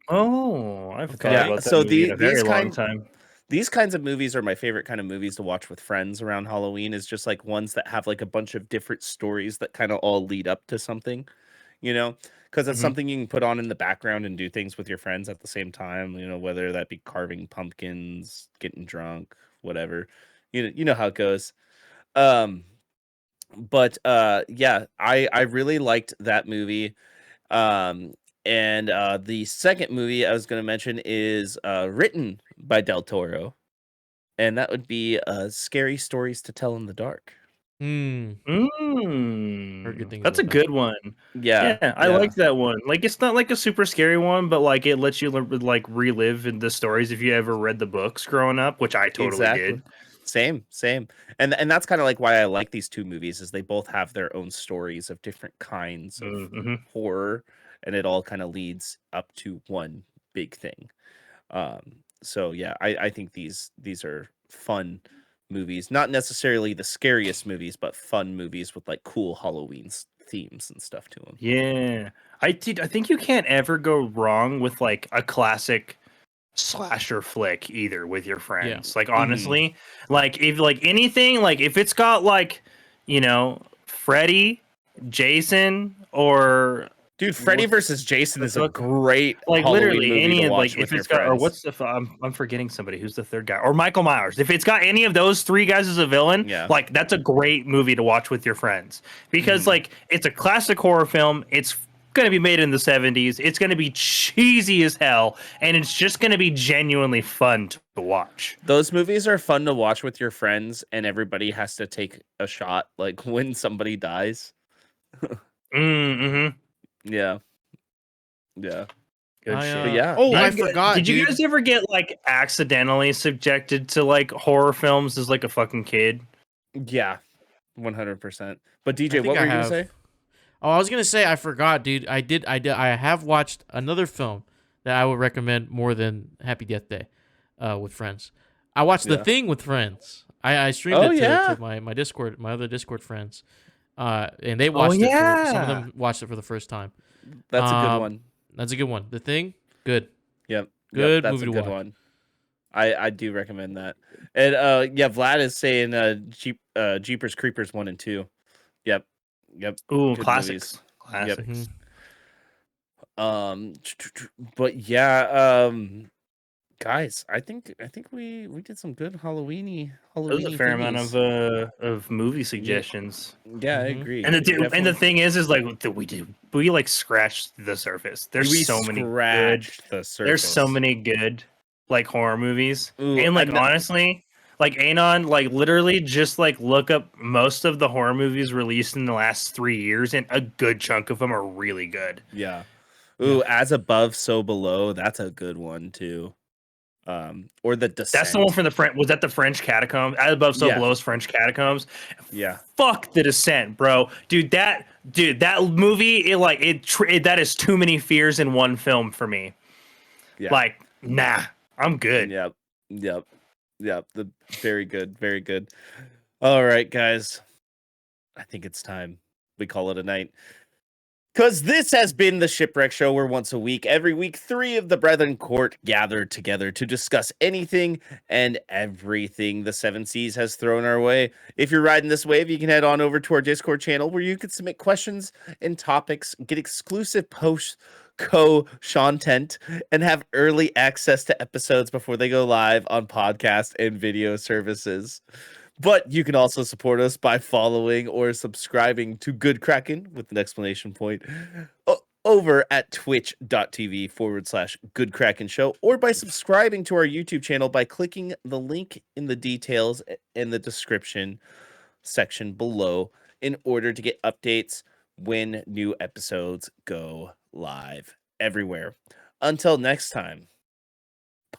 Oh, I've thought Okay. about that So movie in a very long time. these kinds of movies are my favorite kind of movies to watch with friends around Halloween. Is just like ones that have like a bunch of different stories that kind of all lead up to something, you know, because it's Mhm. something you can put on in the background and do things with your friends at the same time, you know, whether that be carving pumpkins, getting drunk, whatever. You know how it goes. Um, but yeah, I really liked that movie. Um, and the second movie I was going to mention is written by Del Toro, and that would be Scary Stories to Tell in the Dark. Heard good things That's a about that. good one. Yeah, Yeah, I like that one. Like, it's not like a super scary one, but like it lets you like relive in the stories if you ever read the books growing up, which I totally exactly. did. Same. And that's kind of like why I like these two movies is they both have their own stories of different kinds of Mm-hmm. horror, and it all kind of leads up to one big thing. So yeah, I think these are fun movies, not necessarily the scariest movies, but fun movies with like cool Halloween themes and stuff to them. Yeah, I think you can't ever go wrong with like a classic slasher flick either with your friends. Like honestly, like if like anything, like if it's got like, Freddy, Jason, or Dude, Freddy versus Jason the is a fuck, great like Halloween literally movie to any of like watch if with your it's got or friends. what's the I'm forgetting somebody who's the third guy or Michael Myers. If it's got any of those three guys as a villain, Yeah. like that's a great movie to watch with your friends because like it's a classic horror film. It's going to be made in the 70s. It's going to be cheesy as hell and it's just going to be genuinely fun to watch. Those movies are fun to watch with your friends, and everybody has to take a shot like when somebody dies. Mm-hmm. Yeah. Yeah. Good shit. But yeah. I forgot, Did you dude. guys ever get like accidentally subjected to like horror films as like a fucking kid? Yeah. 100%. But I DJ, think what I were you have. gonna say? Oh, I was gonna say I forgot, dude. I have watched another film that I would recommend more than Happy Death Day, with friends. I watched The Yeah. Thing with friends. I streamed Oh, it yeah. to my Discord, my other Discord friends, and they Oh watched it for some of yeah. them watched it for the first time. That's a good one. That's a good one. The Thing, good, Yep. good That's movie a to good watch. one. I do recommend that. And yeah, Vlad is saying Jeepers Creepers 1 and 2. Yep. Ooh, Good movies. classics. Yep. Mhm. But yeah, guys, I think we did some good There's a Halloweeny fair amount thingies. of movie Yeah, suggestions. yeah, I Mhm. agree. And the Definitely. thing is like we like scratched the surface. We There's so many good. scratched the There's so surface. many good like horror movies. Ooh, And like honestly, like Anon, like literally just like look up most of the horror movies released in the last 3 years, and a good chunk of them are really good. yeah. Yeah. Ooh, As Above, So Below. That's a good one too. Or The That's the one Descent. from the French. Was that the French catacombs? As Above, So Yeah. Below's French catacombs. Yeah. Fuck The Descent, bro. That movie, that is too many fears in one film for me. Yeah. Like, nah, I'm good. Yep. Very good. Very good. All right, guys. I think it's time we call it a night. Because this has been the Shipwreck Show, where once a week, every week, three of the Brethren Court gather together to discuss anything and everything the Seven Seas has thrown our way. If you're riding this wave, you can head on over to our Discord channel where you can submit questions and topics, get exclusive posts, content, and have early access to episodes before they go live on podcast and video services. But you can also support us by following or subscribing to Good Kraken with an exclamation point. Oh, over at twitch.tv/Good Kraken Show, or by subscribing to our YouTube channel by clicking the link in the details in the description section below in order to get updates when new episodes go live everywhere. Until next time,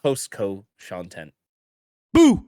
post-co Shanten. Boo!